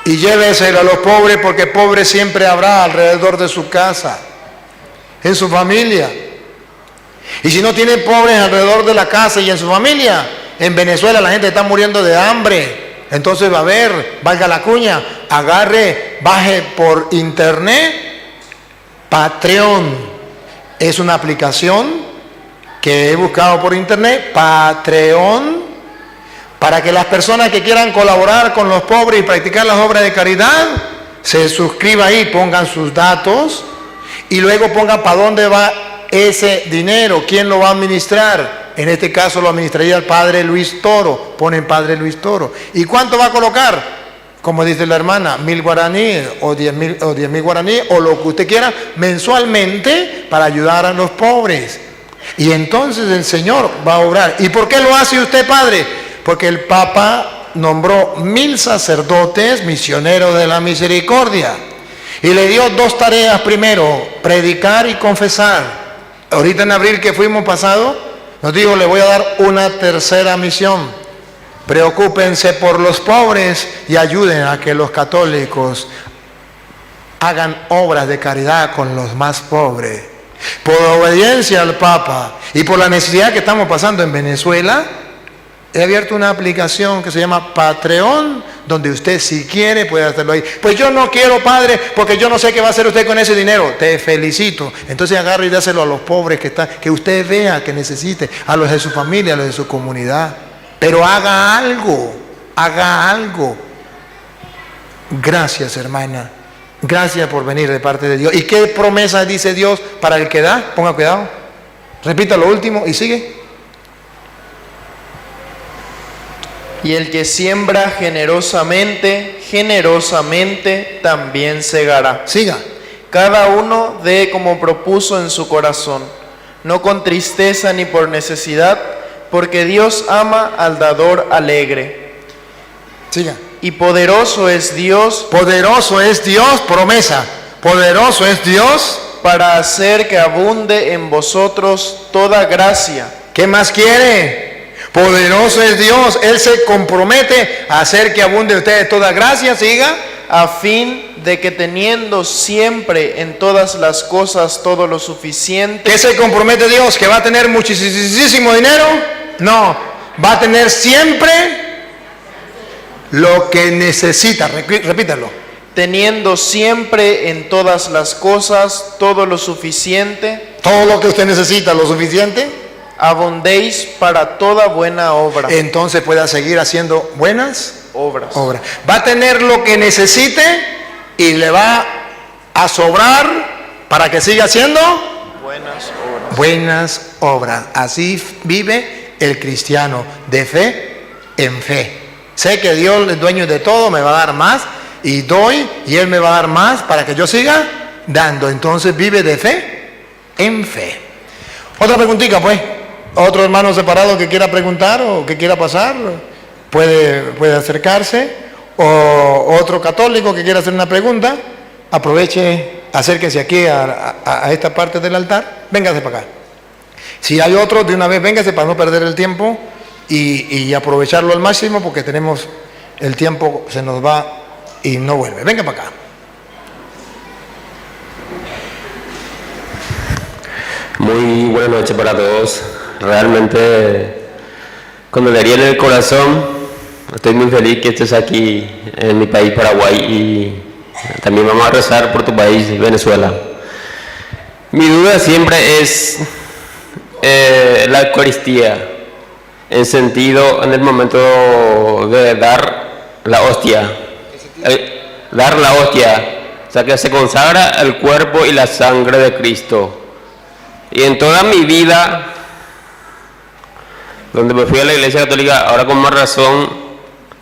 y lléveselo a los pobres, porque pobres siempre habrá alrededor de su casa, en su familia. Y si no tiene pobres alrededor de la casa y en su familia, en Venezuela la gente está muriendo de hambre. Entonces va a ver, valga la cuña, agarre, baje por internet, Patreon. Es una aplicación que he buscado por internet, Patreon, para que las personas que quieran colaborar con los pobres y practicar las obras de caridad, se suscriban ahí, pongan sus datos y luego pongan para dónde va ese dinero, quién lo va a administrar. En este caso lo administraría el Padre Luis Toro, ponen Padre Luis Toro. ¿Y cuánto va a colocar? Como dice la hermana, 1,000 guaraníes o 10,000 guaraníes o lo que usted quiera mensualmente para ayudar a los pobres. Y entonces el Señor va a obrar. ¿Y por qué lo hace usted, Padre? Porque el Papa nombró 1,000 sacerdotes misioneros de la misericordia y le dio 2 tareas. Primero, predicar y confesar. Ahorita en abril que fuimos pasado, nos dijo, le voy a dar una tercera misión. Preocúpense por los pobres y ayuden a que los católicos hagan obras de caridad con los más pobres. Por obediencia al Papa y por la necesidad que estamos pasando en Venezuela, he abierto una aplicación que se llama Patreon, donde usted si quiere puede hacerlo ahí. Pues yo no quiero, padre, porque yo no sé qué va a hacer usted con ese dinero. Te felicito. Entonces agarre y dáselo a los pobres que usted vea que necesite, a los de su familia, a los de su comunidad. Pero haga algo, haga algo. Gracias, hermana. Gracias por venir de parte de Dios. ¿Y qué promesa dice Dios para el que da? Ponga cuidado. Repita lo último y sigue. Y el que siembra generosamente, generosamente también segará. Siga. Cada uno dé como propuso en su corazón, no con tristeza ni por necesidad, porque Dios ama al dador alegre. Siga. Y poderoso es Dios. Poderoso es Dios, promesa. Poderoso es Dios para hacer que abunde en vosotros toda gracia. ¿Qué más quiere? Poderoso es Dios. Él se compromete a hacer que abunde ustedes toda gracia. Siga. A fin de que teniendo siempre en todas las cosas todo lo suficiente. ¿Qué se compromete Dios? ¿Que va a tener muchísimo dinero? No. Va a tener siempre lo que necesita. Repítalo. Teniendo siempre en todas las cosas todo lo suficiente. Todo lo que usted necesita, lo suficiente. Abundéis para toda buena obra. Entonces pueda seguir haciendo buenas obras. Va a tener lo que necesite y le va a sobrar para que siga haciendo buenas obras. Así vive el cristiano, de fe en fe. Sé que Dios es dueño de todo, me va a dar más y doy y Él me va a dar más para que yo siga dando. Entonces vive de fe en fe. Otra preguntita, pues. Otro hermano separado que quiera preguntar o que quiera pasar, puede acercarse. O otro católico que quiera hacer una pregunta, aproveche, acérquese aquí a esta parte del altar, véngase para acá. Si hay otro, de una vez véngase para no perder el tiempo y aprovecharlo al máximo, porque tenemos el tiempo, se nos va y no vuelve. Venga para acá. Muy buenas noches para todos. Realmente, con dolería en el corazón, estoy muy feliz que estés aquí en mi país, Paraguay, y también vamos a rezar por tu país, Venezuela. Mi duda siempre es la Eucaristía. en sentido, en el momento de dar la hostia. Dar la hostia. O sea, que se consagra el cuerpo y la sangre de Cristo. Y en toda mi vida, donde me fui a la iglesia católica, ahora con más razón,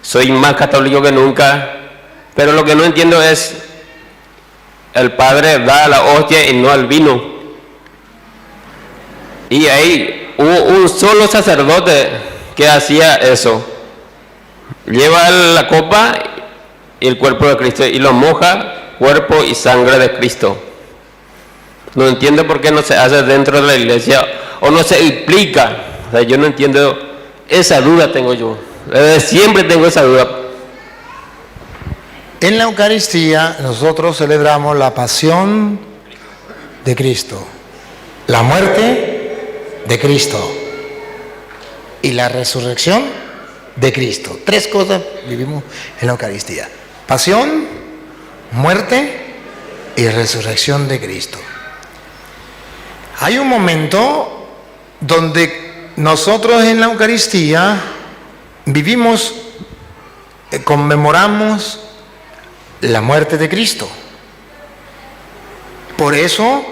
soy más católico que nunca, pero lo que no entiendo es, el Padre da la hostia y no el vino. Y ahí hubo un solo sacerdote que hacía eso. Lleva la copa y el cuerpo de Cristo y lo moja, cuerpo y sangre de Cristo. No entiendo por qué no se hace dentro de la iglesia o no se explica. O sea, yo no entiendo, esa duda tengo yo. Siempre tengo esa duda. En la Eucaristía nosotros celebramos la pasión de Cristo, la muerte de Cristo y la resurrección de Cristo. Tres cosas vivimos en la Eucaristía: pasión, muerte y resurrección de Cristo. Hay un momento donde nosotros en la Eucaristía vivimos, conmemoramos la muerte de Cristo. Por eso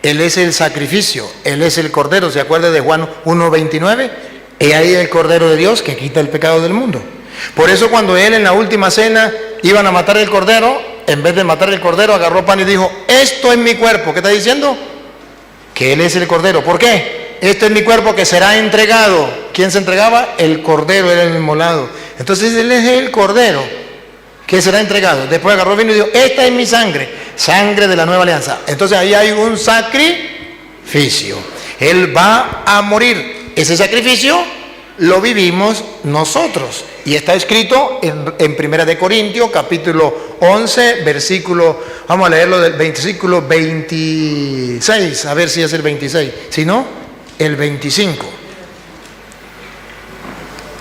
Él es el sacrificio, Él es el Cordero. ¿Se acuerda de Juan 1:29? He ahí el Cordero de Dios que quita el pecado del mundo. Por eso cuando Él en la última cena iban a matar el Cordero, en vez de matar el Cordero, agarró pan y dijo: esto es mi cuerpo. ¿Qué está diciendo? Que Él es el Cordero. ¿Por qué? Este es mi cuerpo que será entregado. ¿Quién se entregaba? El Cordero, era el inmolado. Entonces Él es el Cordero que será entregado. Después agarró vino y dijo: esta es mi sangre, sangre de la nueva alianza. Entonces ahí hay un sacrificio. Él va a morir. Ese sacrificio lo vivimos nosotros. Y está escrito en Primera de Corintios, capítulo 11, versículo, vamos a leerlo del versículo 26, a ver si es el 26. Si no, el 25.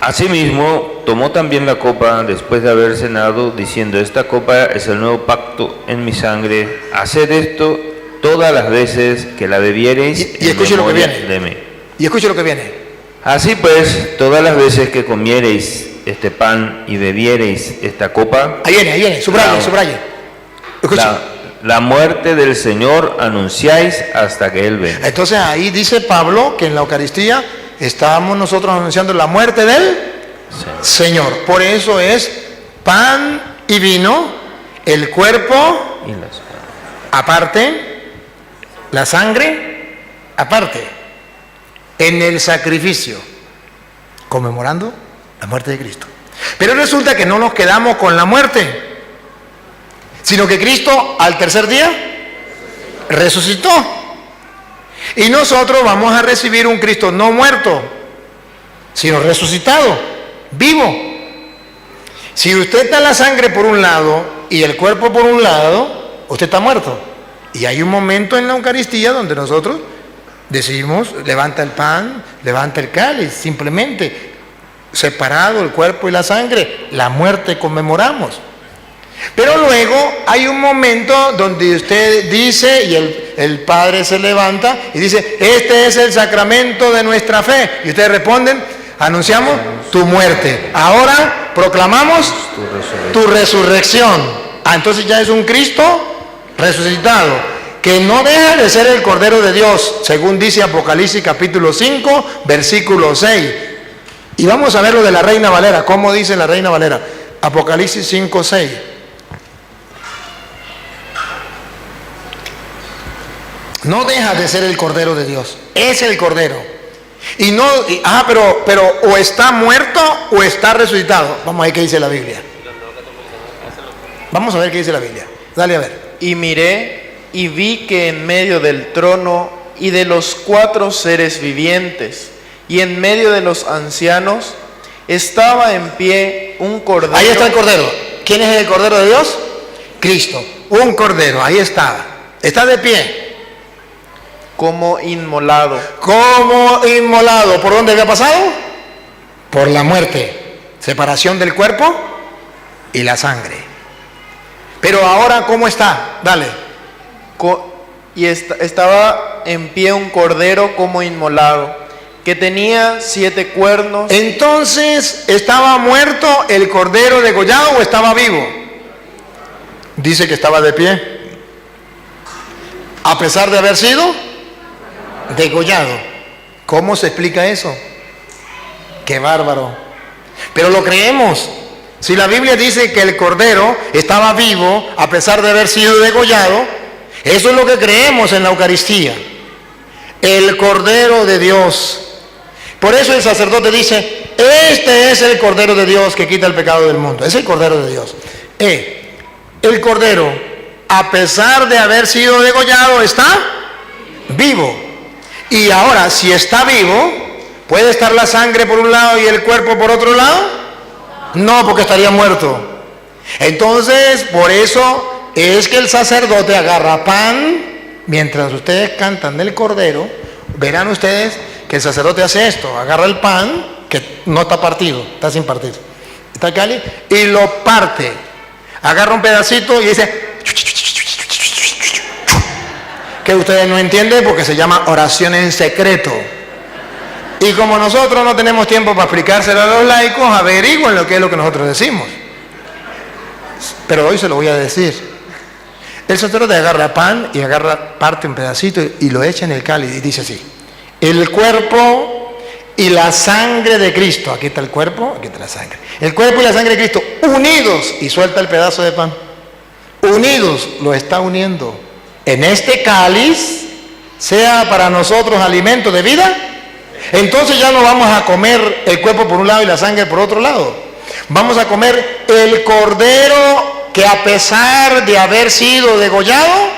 Asimismo, tomó también la copa después de haber cenado, diciendo: esta copa es el nuevo pacto en mi sangre. Haced esto todas las veces que la bebiereis y escuche lo que viene. de mí. Y escuche lo que viene. Así pues, todas las veces que comiereis este pan y bebiereis esta copa, Ahí viene, subraye. Escuche. la muerte del Señor anunciáis hasta que Él venga. Entonces ahí dice Pablo que en la Eucaristía estábamos nosotros anunciando la muerte del Señor. Por eso es pan y vino, el cuerpo Y las- aparte, la sangre aparte, en el sacrificio, conmemorando la muerte de Cristo. Pero resulta que no nos quedamos con la muerte, sino que Cristo al tercer día resucitó. Y nosotros vamos a recibir un Cristo no muerto, sino resucitado, vivo. Si usted está la sangre por un lado y el cuerpo por un lado, usted está muerto. Y hay un momento en la Eucaristía donde nosotros decimos: levanta el pan, levanta el cáliz, simplemente separado el cuerpo y la sangre, la muerte conmemoramos. Pero luego hay un momento donde usted dice, y el Padre se levanta y dice: este es el sacramento de nuestra fe. Y ustedes responden: anunciamos tu muerte, ahora proclamamos tu resurrección. Entonces ya es un Cristo resucitado, que no deja de ser el Cordero de Dios, según dice Apocalipsis capítulo 5, versículo 6. Y vamos a ver lo de la Reina Valera. ¿Cómo dice la Reina Valera? Apocalipsis 5, 6. No deja de ser el Cordero de Dios, es el Cordero. Y no, pero o está muerto o está resucitado. Vamos a ver qué dice la Biblia. Vamos a ver qué dice la Biblia. Dale a ver. Y miré y vi que en medio del trono y de los 4 seres vivientes y en medio de los ancianos estaba en pie un cordero. Ahí está el Cordero. ¿Quién es el Cordero de Dios? Cristo. Un Cordero, ahí está. Está de pie. Como inmolado. Como inmolado. ¿Por dónde había pasado? Por la muerte. Separación del cuerpo y la sangre. Pero ahora, ¿cómo está? Dale. Estaba en pie un cordero como inmolado, que tenía 7 cuernos. Entonces, ¿estaba muerto el cordero degollado o estaba vivo? Dice que estaba de pie, a pesar de haber sido degollado. ¿Cómo se explica eso? ¡Qué bárbaro! Pero lo creemos. Si la Biblia dice que el cordero estaba vivo a pesar de haber sido degollado, eso es lo que creemos en la Eucaristía. El Cordero de Dios. Por eso el sacerdote dice, este es el Cordero de Dios que quita el pecado del mundo. Es el Cordero de Dios. El Cordero, a pesar de haber sido degollado, está vivo. Y ahora, si está vivo, ¿puede estar la sangre por un lado y el cuerpo por otro lado? No, porque estaría muerto. Entonces, por eso es que el sacerdote agarra pan. Mientras ustedes cantan del Cordero, verán ustedes que el sacerdote hace esto, agarra el pan, que no está partido, está sin partir, está cali, y lo parte, agarra un pedacito y dice, que ustedes no entienden porque se llama oración en secreto. Y como nosotros no tenemos tiempo para explicárselo a los laicos, averigüen lo que es lo que nosotros decimos. Pero hoy se lo voy a decir. El sacerdote agarra pan y parte un pedacito y lo echa en el cáliz y dice así: el cuerpo y la sangre de Cristo. Aquí está el cuerpo, aquí está la sangre. El cuerpo y la sangre de Cristo unidos, y suelta el pedazo de pan. Unidos, lo está uniendo. En este cáliz, sea para nosotros alimento de vida. Entonces ya no vamos a comer el cuerpo por un lado y la sangre por otro lado. Vamos a comer el cordero que a pesar de haber sido degollado,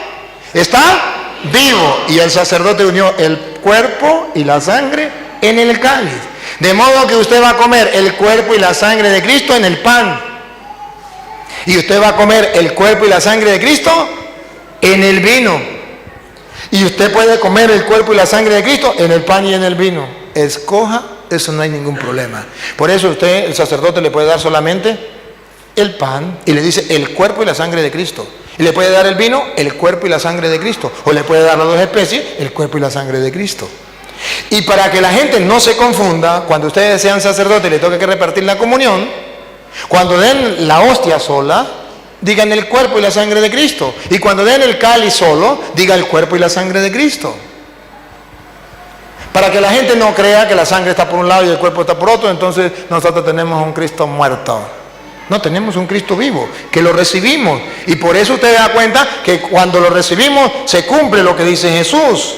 está vivo. Y el sacerdote unió el cuerpo y la sangre en el cáliz. De modo que usted va a comer el cuerpo y la sangre de Cristo en el pan. Y usted va a comer el cuerpo y la sangre de Cristo en el vino. Y usted puede comer el cuerpo y la sangre de Cristo en el pan y en el vino. Escoja, eso no hay ningún problema. Por eso usted, el sacerdote, le puede dar solamente el pan y le dice el cuerpo y la sangre de Cristo. Y le puede dar el vino, el cuerpo y la sangre de Cristo. O le puede dar las dos especies, el cuerpo y la sangre de Cristo. Y para que la gente no se confunda, cuando ustedes sean sacerdotes y les toque que repartir la comunión, cuando den la hostia sola, digan el cuerpo y la sangre de Cristo. Y cuando den el cáliz solo, diga el cuerpo y la sangre de Cristo. Para que la gente no crea que la sangre está por un lado y el cuerpo está por otro, entonces nosotros tenemos un Cristo muerto. No, tenemos un Cristo vivo, que lo recibimos. Y por eso usted da cuenta que cuando lo recibimos se cumple lo que dice Jesús.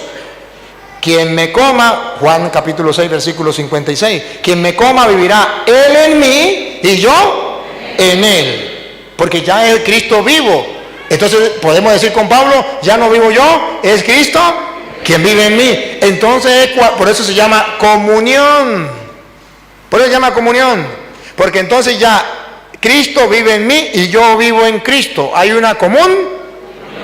Quien me coma, Juan capítulo 6, versículo 56, quien me coma vivirá él en mí y yo en él. Porque ya es Cristo vivo. Entonces podemos decir con Pablo, ya no vivo yo, es Cristo quien vive en mí. Entonces por eso se llama comunión. Por eso se llama comunión. Porque entonces ya Cristo vive en mí y yo vivo en Cristo. Hay una común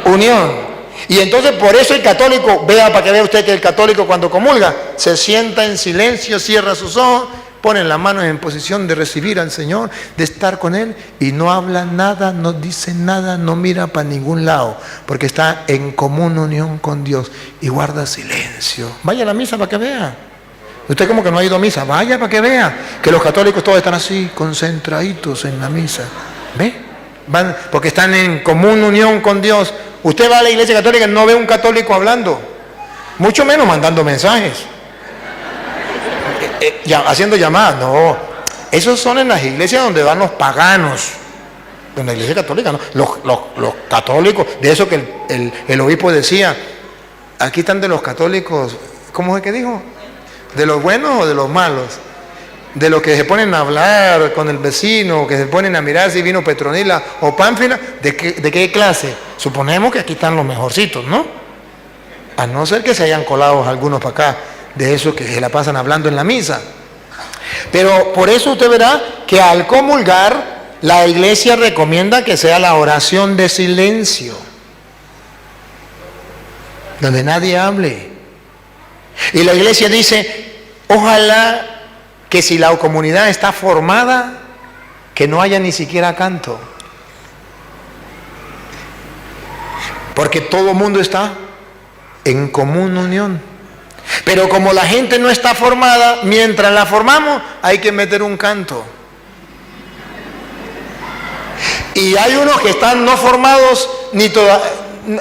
unión. Y entonces por eso el católico, vea para que vea usted que el católico cuando comulga, se sienta en silencio, cierra sus ojos, pone las manos en posición de recibir al Señor, de estar con Él, y no habla nada, no dice nada, no mira para ningún lado, porque está en común unión con Dios y guarda silencio. Vaya a la misa para que vea. Usted como que no ha ido a misa, vaya para que vea que los católicos todos están así, concentraditos en la misa. ¿Ve? Van, porque están en común unión con Dios. Usted va a la iglesia católica y no ve un católico hablando, mucho menos mandando mensajes, haciendo llamadas. No, esos son en las iglesias donde van los paganos. En la iglesia católica no, los católicos, de eso que el obispo decía, aquí están de los católicos, ¿cómo es que dijo? ¿De los buenos o de los malos? De los que se ponen a hablar con el vecino, que se ponen a mirar si vino Petronila o Pánfila, ¿de qué clase? Suponemos que aquí están los mejorcitos, ¿no? A no ser que se hayan colado algunos para acá, de esos que se la pasan hablando en la misa. Pero por eso usted verá que al comulgar, la iglesia recomienda que sea la oración de silencio, donde nadie hable. Y la iglesia dice, ojalá que si la comunidad está formada, que no haya ni siquiera canto. Porque todo el mundo está en común unión. Pero como la gente no está formada, mientras la formamos, hay que meter un canto. Y hay unos que están no formados,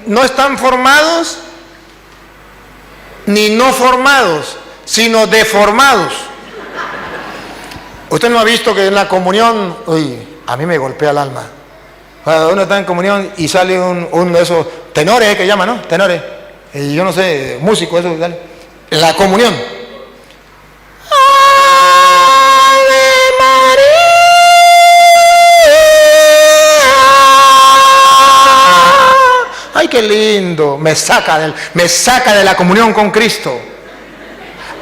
no están formados, ni no formados, sino deformados. Usted no ha visto que en la comunión, uy, a mí me golpea el alma. Cuando uno está en comunión y sale un de esos tenores, que llaman, ¿no? Tenores. Y yo no sé, músico, eso, dale. En la comunión. ¡Ave María! ¡Ay, qué lindo! Me saca de la comunión con Cristo.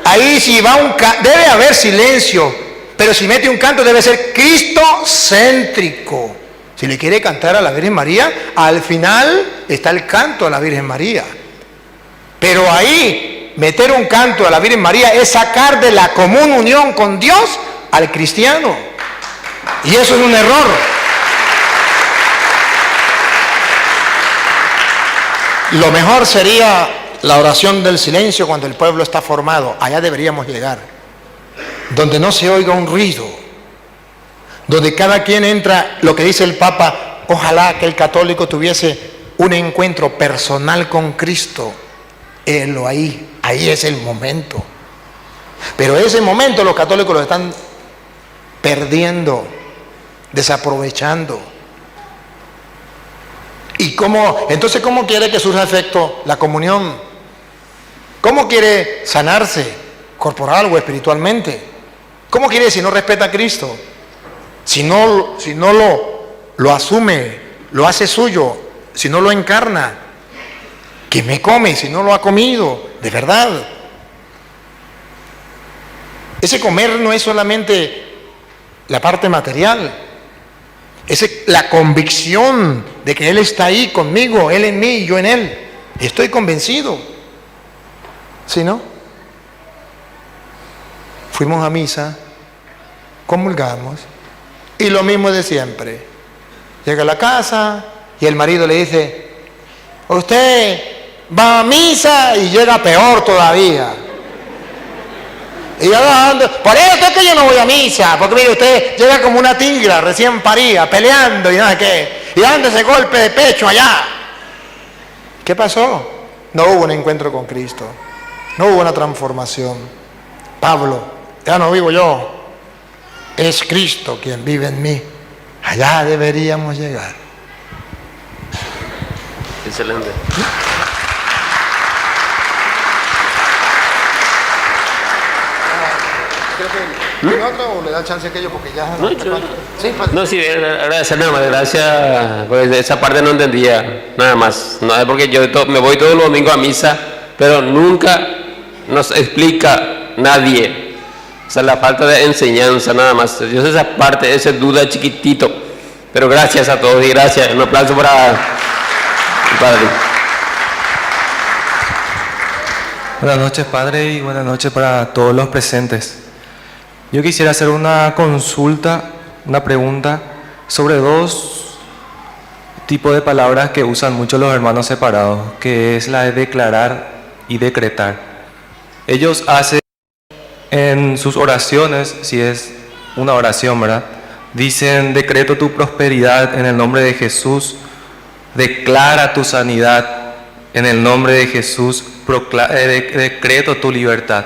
Ahí si va debe haber silencio, pero si mete un canto debe ser cristocéntrico. Si le quiere cantar a la Virgen María, al final está el canto a la Virgen María. Pero ahí, meter un canto a la Virgen María es sacar de la común unión con Dios al cristiano. Y eso es un error. Lo mejor sería la oración del silencio cuando el pueblo está formado. Allá deberíamos llegar. Donde no se oiga un ruido. Donde cada quien entra, lo que dice el Papa, ojalá que el católico tuviese un encuentro personal con Cristo. Ahí es el momento. Pero ese momento los católicos lo están perdiendo, desaprovechando. Entonces, ¿cómo quiere que surja efecto la comunión? ¿Cómo quiere sanarse corporal o espiritualmente? ¿Cómo quiere si no respeta a Cristo? Si no lo asume, lo hace suyo, si no lo encarna, ¿qué me come si no lo ha comido? De verdad. Ese comer no es solamente la parte material, es la convicción de que Él está ahí conmigo, Él en mí y yo en Él. Estoy convencido. ¿Sí, no? Fuimos a misa, comulgamos, y lo mismo de siempre. Llega a la casa y el marido le dice, usted va a misa, y llega peor todavía. Y yo, por eso es que yo no voy a misa, porque mire, usted llega como una tigra recién parida, peleando y no sé qué, y dando ese golpe de pecho allá. ¿Qué pasó? No hubo un encuentro con Cristo, no hubo una transformación. Pablo, ya no vivo yo, es Cristo quien vive en mí. Allá deberíamos llegar. Excelente. ¿Tiene otro o le da chance a aquello? Porque ya... No, sí, agradecer nada más, gracias, pues esa parte no entendía, nada más. No es porque yo me voy todos los domingos a misa, pero nunca nos explica nadie. O sea, la falta de enseñanza, nada más. Yo sé esa parte, esa duda chiquitito. Pero gracias a todos y gracias. Un aplauso para el Padre. Buenas noches, Padre, y buenas noches para todos los presentes. Yo quisiera hacer una consulta, una pregunta sobre dos tipos de palabras que usan mucho los hermanos separados, que es la de declarar y decretar. Ellos hacen en sus oraciones, si es una oración, ¿verdad? Dicen, decreto tu prosperidad en el nombre de Jesús, declara tu sanidad en el nombre de Jesús, decreto tu libertad.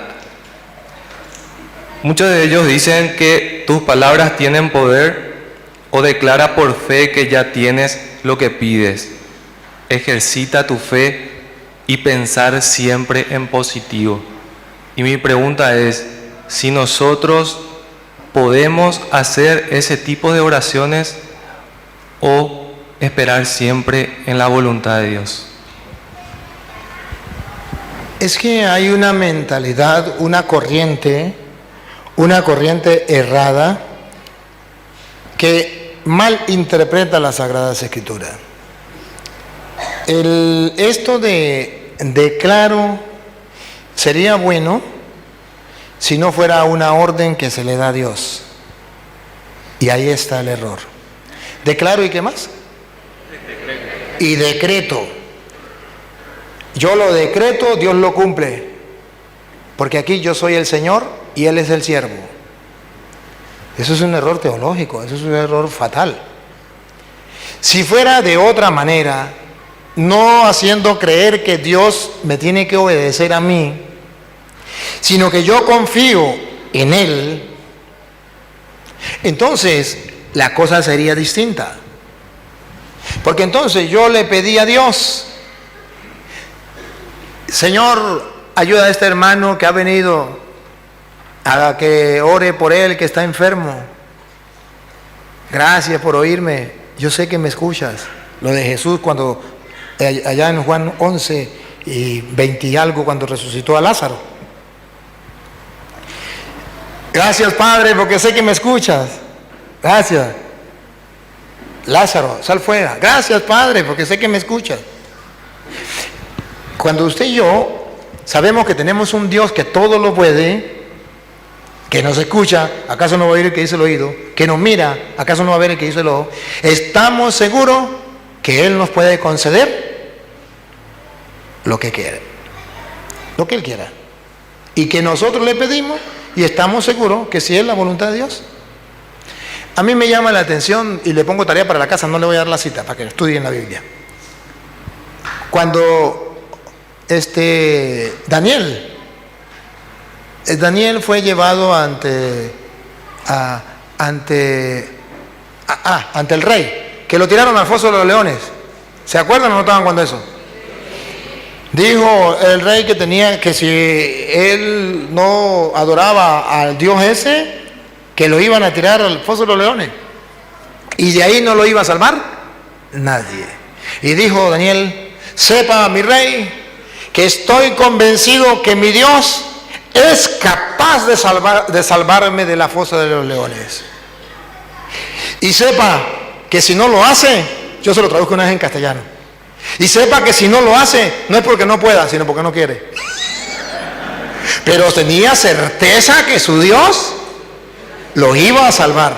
Muchos de ellos dicen que tus palabras tienen poder o declara por fe que ya tienes lo que pides. Ejercita tu fe y pensar siempre en positivo. Y mi pregunta es, si nosotros podemos hacer ese tipo de oraciones o esperar siempre en la voluntad de Dios. Es que hay una mentalidad, una corriente errada que mal interpreta las Sagradas Escrituras. Esto de declaro sería bueno si no fuera una orden que se le da a Dios. Y ahí está el error. Declaro, ¿y qué más? Y decreto. Yo lo decreto, Dios lo cumple. porque aquí yo soy el Señor y Él es el siervo. Eso es un error teológico, eso es un error fatal. Si fuera de otra manera, no haciendo creer que Dios me tiene que obedecer a mí, sino que yo confío en Él, entonces la cosa sería distinta. Porque entonces yo le pedí a Dios, Señor, ayuda a este hermano que ha venido, a que ore por él que está enfermo. Gracias por oírme, yo sé que me escuchas. Lo de Jesús cuando, allá en Juan 11 y 20 y algo, cuando resucitó a Lázaro. Gracias, Padre, porque sé que me escuchas. Gracias. Lázaro, sal fuera. Gracias, Padre, porque sé que me escuchas. Cuando usted y yo sabemos que tenemos un Dios que todo lo puede, que nos escucha, ¿acaso no va a oír el que dice el oído? Que nos mira, ¿acaso no va a ver el que dice el ojo? Estamos seguros que Él nos puede conceder lo que quiere, lo que Él quiera. Y que nosotros le pedimos y estamos seguros que si es la voluntad de Dios. A mí me llama la atención, y le pongo tarea para la casa, no le voy a dar la cita para que estudien la Biblia. Cuando Daniel fue llevado ante el rey, que lo tiraron al foso de los leones. ¿Se acuerdan o no estaban cuando eso? Dijo el rey que si él no adoraba al Dios ese, que lo iban a tirar al foso de los leones. Y de ahí no lo iba a salvar nadie. Y dijo Daniel, sepa mi rey que estoy convencido que mi Dios es capaz de salvarme de la fosa de los leones. Y sepa que si no lo hace, yo se lo traduzco una vez en castellano. Y sepa que si no lo hace, no es porque no pueda, sino porque no quiere. Pero tenía certeza que su Dios lo iba a salvar.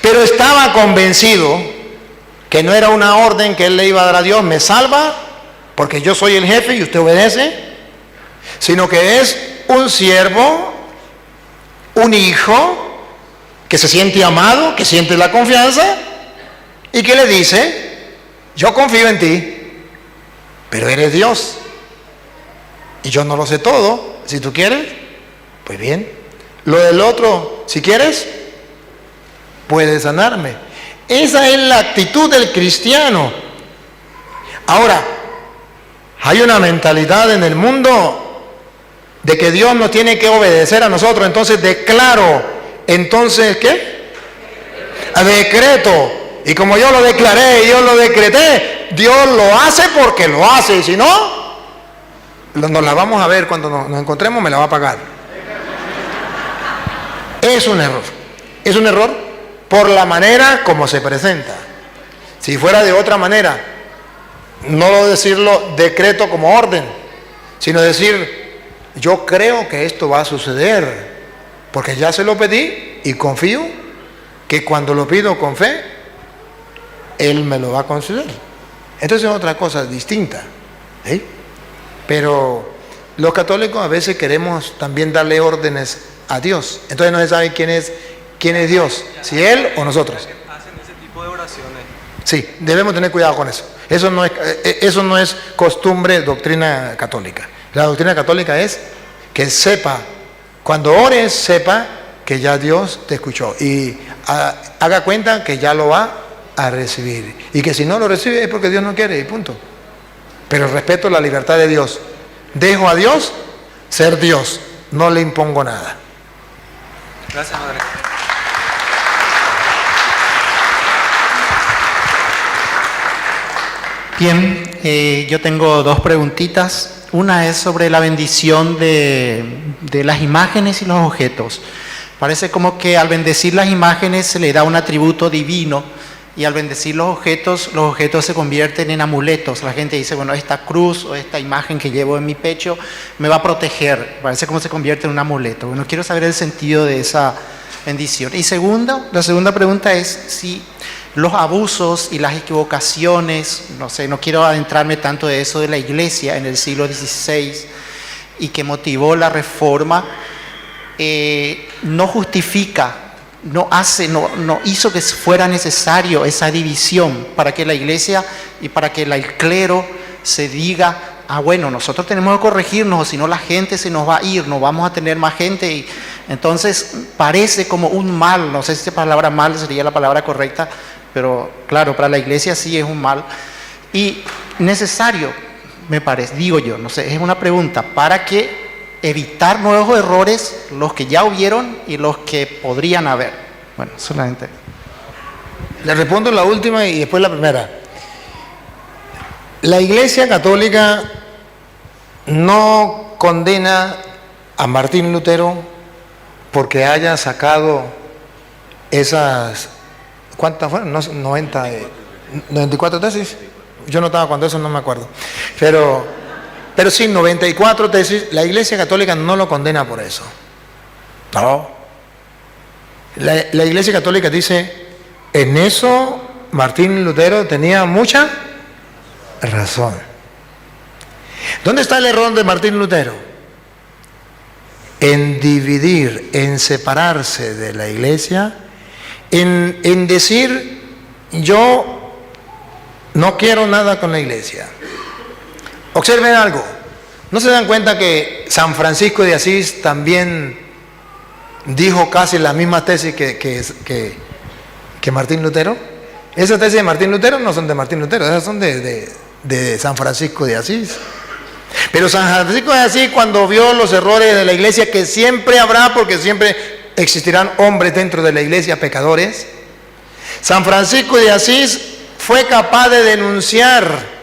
Pero estaba convencido que no era una orden que él le iba a dar a Dios, me salva porque yo soy el jefe y usted obedece, sino que es un siervo, un hijo que se siente amado, que siente la confianza y que le dice, yo confío en ti, pero eres Dios y yo no lo sé todo. Si tú quieres, pues bien. Lo del otro, si quieres, puedes sanarme. Esa es la actitud del cristiano. Ahora, hay una mentalidad en el mundo de que Dios nos tiene que obedecer a nosotros. Entonces declaro, entonces ¿qué? A decreto. Y como yo lo declaré y yo lo decreté, Dios lo hace porque lo hace. Y si no, nos la vamos a ver cuando nos encontremos, me la va a pagar. Es un error. Es un error por la manera como se presenta. Si fuera de otra manera, no decirlo decreto como orden, sino decir, yo creo que esto va a suceder, porque ya se lo pedí y confío que cuando lo pido con fe, Él me lo va a conceder. Entonces es otra cosa distinta, ¿sí? Pero los católicos a veces queremos también darle órdenes a Dios. Entonces no se sabe quién es Dios, si Él o nosotros. Hacen ese tipo de oraciones. Sí, debemos tener cuidado con eso. Eso no es costumbre, doctrina católica. La doctrina católica es que sepa, cuando ores, sepa que ya Dios te escuchó y haga cuenta que ya lo va a recibir. Y que si no lo recibe es porque Dios no quiere y punto. Pero respeto la libertad de Dios. Dejo a Dios ser Dios, no le impongo nada. Gracias, Padre. Bien, yo tengo dos preguntitas. Una es sobre la bendición de las imágenes y los objetos. Parece como que al bendecir las imágenes se le da un atributo divino y al bendecir los objetos se convierten en amuletos. La gente dice, bueno, esta cruz o esta imagen que llevo en mi pecho me va a proteger. Parece como se convierte en un amuleto. Bueno, quiero saber el sentido de esa bendición. Y la segunda pregunta es si los abusos y las equivocaciones, no sé, no quiero adentrarme tanto de eso de la iglesia en el siglo XVI, y que motivó la reforma, no justifica, no hizo que fuera necesario esa división para que la iglesia y para que el clero se diga, bueno, nosotros tenemos que corregirnos, o si no la gente se nos va a ir, no vamos a tener más gente. Y entonces parece como un mal, no sé si esa palabra mal sería la palabra correcta, pero claro, para la iglesia sí es un mal. Y necesario, me parece, digo yo, no sé, es una pregunta, para que evitar nuevos errores, los que ya hubieron y los que podrían haber. Bueno, solamente. Le respondo la última y después la primera. La Iglesia Católica no condena a Martín Lutero porque haya sacado esas, ¿cuántas fueron? 94 tesis. Yo no estaba cuando eso, no me acuerdo. Pero sí, 94 tesis. La Iglesia Católica no lo condena por eso. No. La Iglesia Católica dice, en eso Martín Lutero tenía mucha razón. ¿Dónde está el error de Martín Lutero? En dividir, en separarse de la iglesia, en decir, yo no quiero nada con la iglesia. Observen algo, ¿no se dan cuenta que San Francisco de Asís también dijo casi las mismas tesis que Martín Lutero? Esas tesis de Martín Lutero no son de Martín Lutero, esas son de San Francisco de Asís. Pero San Francisco de Asís, cuando vio los errores de la iglesia, que siempre habrá, porque siempre existirán hombres dentro de la iglesia pecadores, San Francisco de Asís fue capaz de denunciar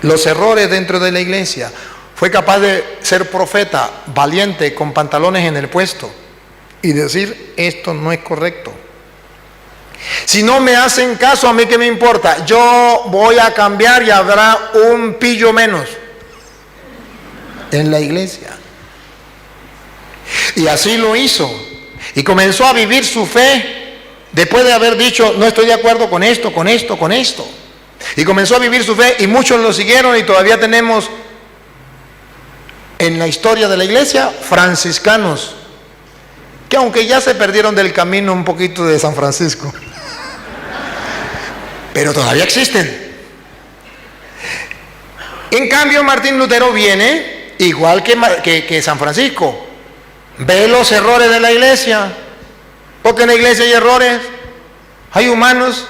los errores dentro de la iglesia, fue capaz de ser profeta, valiente, con pantalones en el puesto, y decir, esto no es correcto. Si no me hacen caso, a mí qué me importa, yo voy a cambiar y habrá un pillo menos en la iglesia. Y así lo hizo, y comenzó a vivir su fe después de haber dicho, no estoy de acuerdo con esto, con esto, con esto. Y comenzó a vivir su fe y muchos lo siguieron, y todavía tenemos en la historia de la iglesia franciscanos que, aunque ya se perdieron del camino un poquito de San Francisco, pero todavía existen. En cambio, Martín Lutero viene, igual que San Francisco, ve los errores de la iglesia, porque en la iglesia hay errores, hay humanos,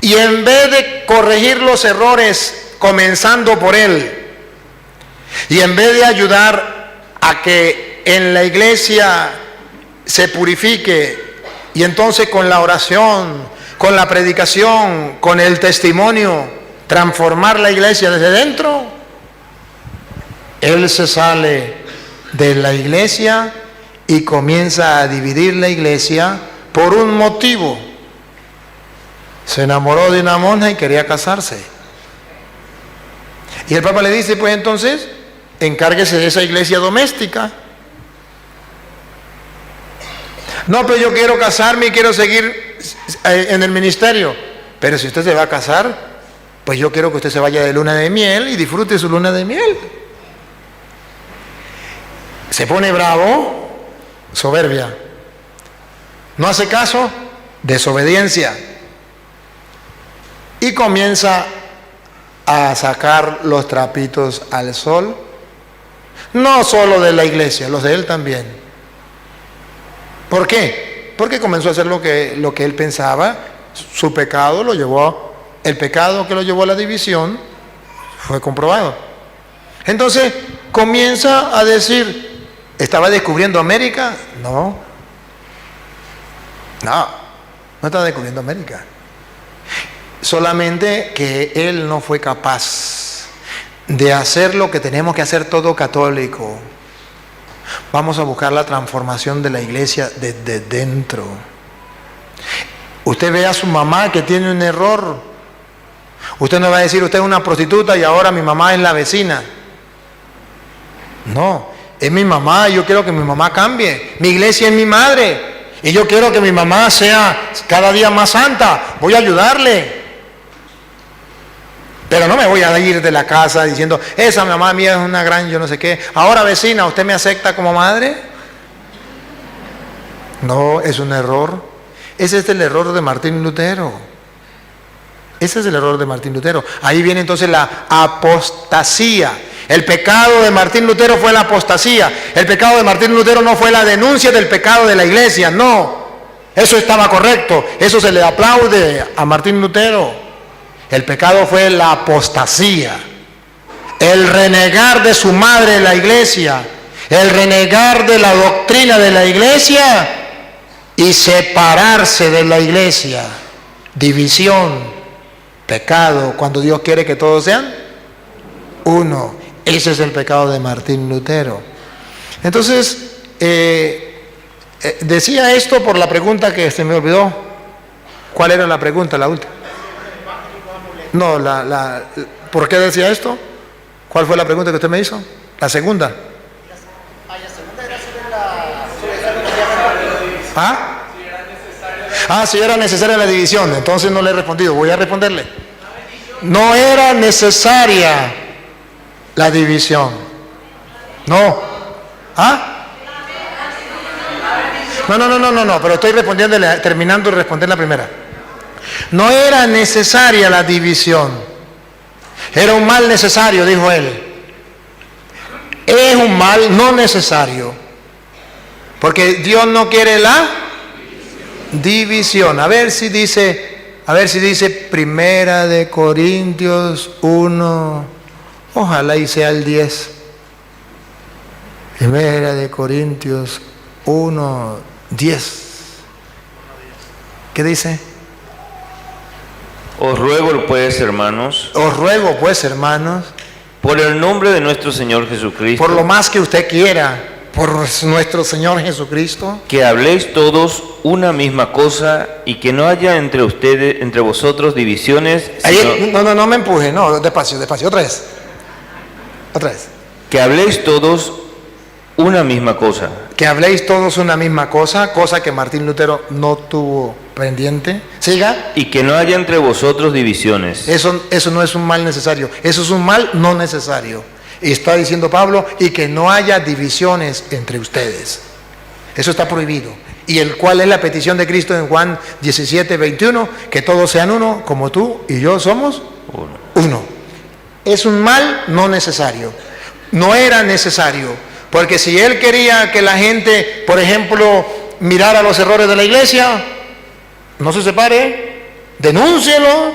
y en vez de corregir los errores comenzando por él, y en vez de ayudar a que en la iglesia se purifique, y entonces con la oración, con la predicación, con el testimonio, transformar la iglesia desde dentro, él se sale de la iglesia y comienza a dividir la iglesia por un motivo. Se enamoró de una monja y quería casarse. Y el Papa le dice, pues entonces, encárguese de esa iglesia doméstica. No, pero yo quiero casarme y quiero seguir en el ministerio. Pero si usted se va a casar, pues yo quiero que usted se vaya de luna de miel y disfrute su luna de miel. Se pone bravo, soberbia. No hace caso, desobediencia. Y comienza a sacar los trapitos al sol, no solo de la iglesia, los de él también. ¿Por qué? Porque comenzó a hacer lo que él pensaba. Su pecado lo llevó, el pecado que lo llevó a la división fue comprobado. Entonces comienza a decir, ¿estaba descubriendo América? No estaba descubriendo América. Solamente que él no fue capaz de hacer lo que tenemos que hacer todo católico. Vamos a buscar la transformación de la iglesia desde dentro. Usted ve a su mamá que tiene un error. Usted no va a decir, usted es una prostituta y ahora mi mamá es la vecina. No, es mi mamá y yo quiero que mi mamá cambie. Mi iglesia es mi madre y yo quiero que mi mamá sea cada día más santa. Voy a ayudarle. Pero no me voy a ir de la casa diciendo, esa mamá mía es una gran yo no sé qué. Ahora, vecina, ¿usted me acepta como madre? No, es un error. Ese es el error de Martín Lutero. Ese es el error de Martín Lutero. Ahí viene entonces la apostasía. El pecado de Martín Lutero fue la apostasía. El pecado de Martín Lutero no fue la denuncia del pecado de la iglesia, no. Eso estaba correcto. Eso se le aplaude a Martín Lutero. El pecado fue la apostasía. El renegar de su madre la iglesia. El renegar de la doctrina de la iglesia y separarse de la iglesia. División, pecado, cuando Dios quiere que todos sean uno. Ese es el pecado de Martín Lutero. Entonces, decía esto por la pregunta que se me olvidó. ¿Cuál era la pregunta, la última? No, ¿por qué decía esto? ¿Cuál fue la pregunta que usted me hizo? La segunda. Si era necesaria la división. Entonces no le he respondido, voy a responderle. No era necesaria la división. No. No, pero estoy respondiéndole, terminando de responder la primera. No era necesaria la división. Era un mal necesario, dijo él. Es un mal no necesario. Porque Dios no quiere la división. A ver si dice Primera de Corintios 1. Ojalá y sea el 10. Primera de Corintios 1, 10. ¿Qué dice? Os ruego pues, hermanos, por el nombre de nuestro Señor Jesucristo, por lo más que usted quiera, por nuestro Señor Jesucristo, que habléis todos una misma cosa y que no haya entre vosotros divisiones. No me empuje, no, despacio, otra vez. Que habléis todos una misma cosa. Que habléis todos una misma cosa, cosa que Martín Lutero no tuvo pendiente. Siga. Y que no haya entre vosotros divisiones. Eso no es un mal necesario, eso es un mal no necesario. Y está diciendo Pablo, y que no haya divisiones entre ustedes. Eso está prohibido. ¿Y cuál es la petición de Cristo en Juan 17, 21? Que todos sean uno, como tú y yo somos uno. Es un mal no necesario. No era necesario. Porque si él quería que la gente, por ejemplo, mirara los errores de la iglesia, no se separe, denúncielo.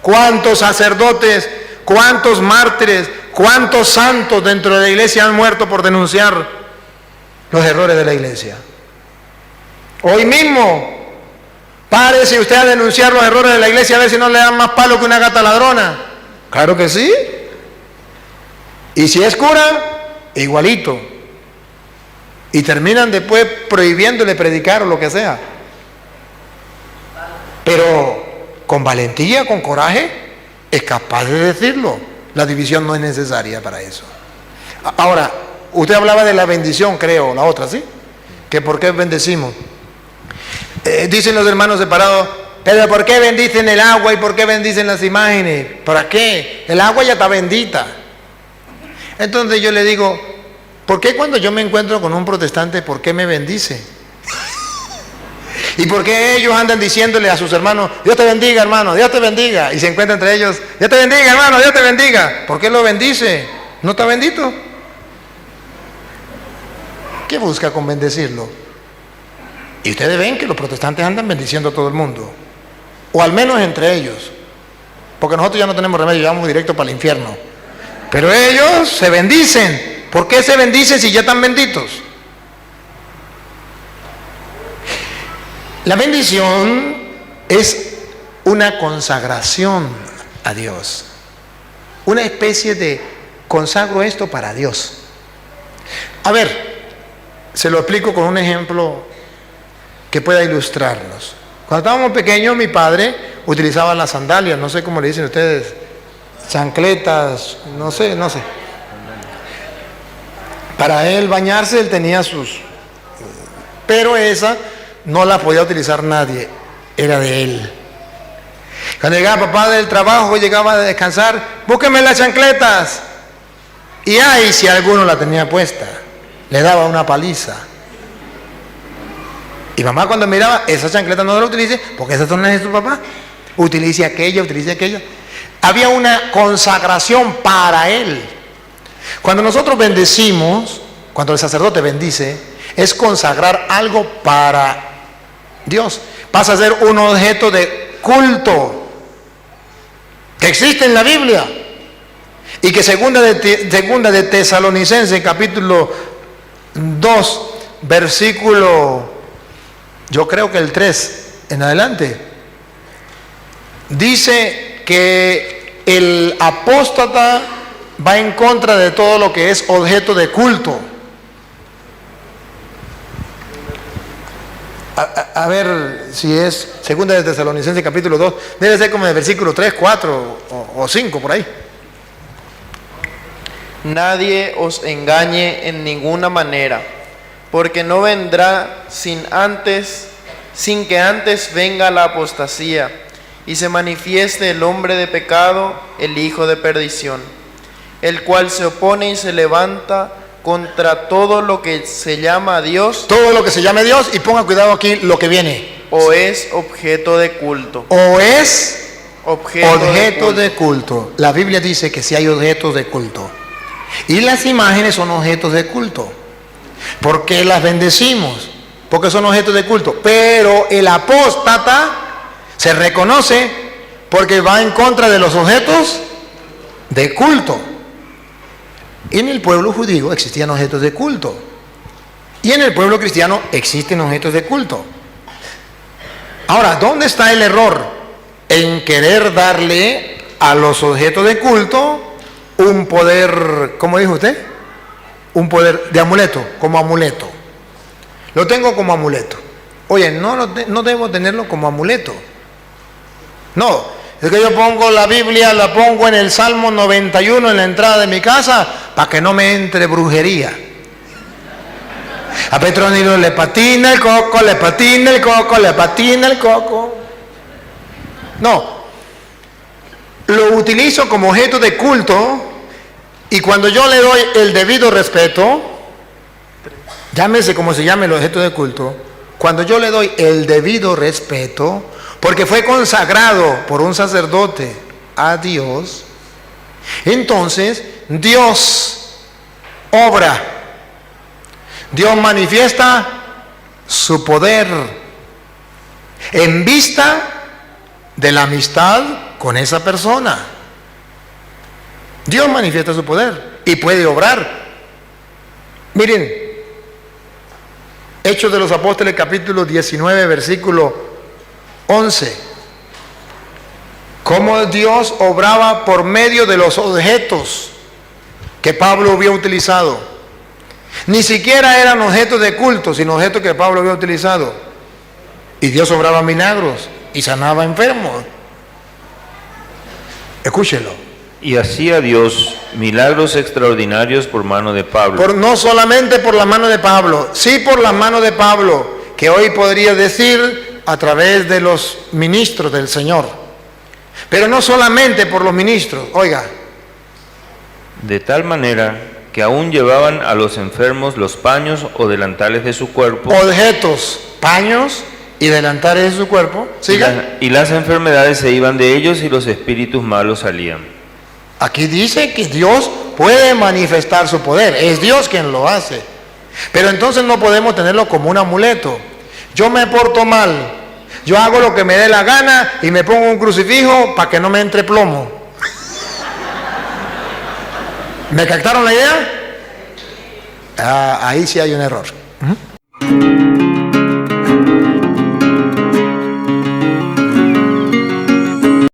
¿Cuántos sacerdotes, cuántos mártires, cuántos santos dentro de la iglesia han muerto por denunciar los errores de la iglesia? Hoy mismo, párese usted a denunciar los errores de la iglesia a ver si no le dan más palo que una gata ladrona. Claro que sí. Y si es cura, igualito. Y terminan después prohibiéndole predicar o lo que sea. Pero con valentía, con coraje, es capaz de decirlo. La división no es necesaria para eso. Ahora, usted hablaba de la bendición, creo, la otra, ¿sí? Que por qué bendecimos. Dicen los hermanos separados, pero ¿por qué bendicen el agua y por qué bendicen las imágenes? ¿Para qué? El agua ya está bendita. Entonces yo le digo, ¿por qué cuando yo me encuentro con un protestante, por qué me bendice? ¿Y por qué ellos andan diciéndole a sus hermanos, Dios te bendiga, hermano, Dios te bendiga? Y se encuentran entre ellos, Dios te bendiga, hermano, Dios te bendiga. ¿Por qué lo bendice? ¿No está bendito? ¿Qué busca con bendecirlo? Y ustedes ven que los protestantes andan bendiciendo a todo el mundo. O al menos entre ellos. Porque nosotros ya no tenemos remedio, ya vamos directo para el infierno. Pero ellos se bendicen. ¿Por qué se bendicen si ya están benditos? La bendición es una consagración a Dios. Una especie de consagro esto para Dios. A ver, se lo explico con un ejemplo que pueda ilustrarnos. Cuando estábamos pequeños, mi padre utilizaba las sandalias, no sé cómo le dicen ustedes, chancletas, no sé. Para él bañarse, él tenía sus... Pero esa no la podía utilizar nadie, era de él. Cuando llegaba papá del trabajo, llegaba a descansar, búsqueme las chancletas. Y ay, si alguno la tenía puesta, le daba una paliza. Y mamá cuando miraba, esa chancleta no la utilice, porque esas son las de su papá. Utilice aquella, utilice aquella. Había una consagración para él. Cuando nosotros bendecimos, cuando el sacerdote bendice, es consagrar algo para Dios. Pasa a ser un objeto de culto que existe en la Biblia. Y que segunda de Tesalonicenses, capítulo 2, versículo, yo creo que el 3 en adelante, dice que el apóstata va en contra de todo lo que es objeto de culto. A ver si es segunda de Tesalonicenses capítulo 2, debe ser como el versículo 3, 4 o 5 por ahí. Nadie os engañe en ninguna manera, porque no vendrá sin que antes venga la apostasía y se manifieste el hombre de pecado, el hijo de perdición, el cual se opone y se levanta contra todo lo que se llama Dios. Todo lo que se llame Dios, y ponga cuidado aquí lo que viene. O es objeto de culto. O es objeto de culto. La Biblia dice que si hay objetos de culto. Y las imágenes son objetos de culto. ¿Por qué las bendecimos? Porque son objetos de culto. Pero el apóstata se reconoce porque va en contra de los objetos de culto. Y en el pueblo judío existían objetos de culto. Y en el pueblo cristiano existen objetos de culto. Ahora, ¿dónde está el error? En querer darle a los objetos de culto un poder, ¿cómo dijo usted? Un poder de amuleto, como amuleto. Lo tengo como amuleto. Oye, no debo tenerlo como amuleto. No, es que yo pongo la Biblia, la pongo en el Salmo 91 en la entrada de mi casa para que no me entre brujería. A Petronilo le patina el coco, le patina el coco, le patina el coco. No, lo utilizo como objeto de culto, y cuando yo le doy el debido respeto, llámese como se llame el objeto de culto, cuando yo le doy el debido respeto, porque fue consagrado por un sacerdote a Dios, entonces Dios obra, Dios manifiesta su poder en vista de la amistad con esa persona. Dios manifiesta su poder y puede obrar. Miren, Hechos de los Apóstoles capítulo 19 versículo 11. Cómo Dios obraba por medio de los objetos que Pablo había utilizado. Ni siquiera eran objetos de culto, sino objetos que Pablo había utilizado. Y Dios obraba milagros y sanaba enfermos. Escúchelo. Y hacía Dios milagros extraordinarios por mano de Pablo. No solamente por la mano de Pablo, sí por la mano de Pablo, que hoy podría decir a través de los ministros del Señor. Pero no solamente por los ministros, oiga. De tal manera que aún llevaban a los enfermos los paños o delantales de su cuerpo. Objetos, paños y delantales de su cuerpo. ¿Siga? Y las enfermedades se iban de ellos y los espíritus malos salían. Aquí dice que Dios puede manifestar su poder, es Dios quien lo hace. Pero entonces no podemos tenerlo como un amuleto. Yo me porto mal, yo hago lo que me dé la gana y me pongo un crucifijo para que no me entre plomo. ¿Me captaron la idea? Ahí sí hay un error.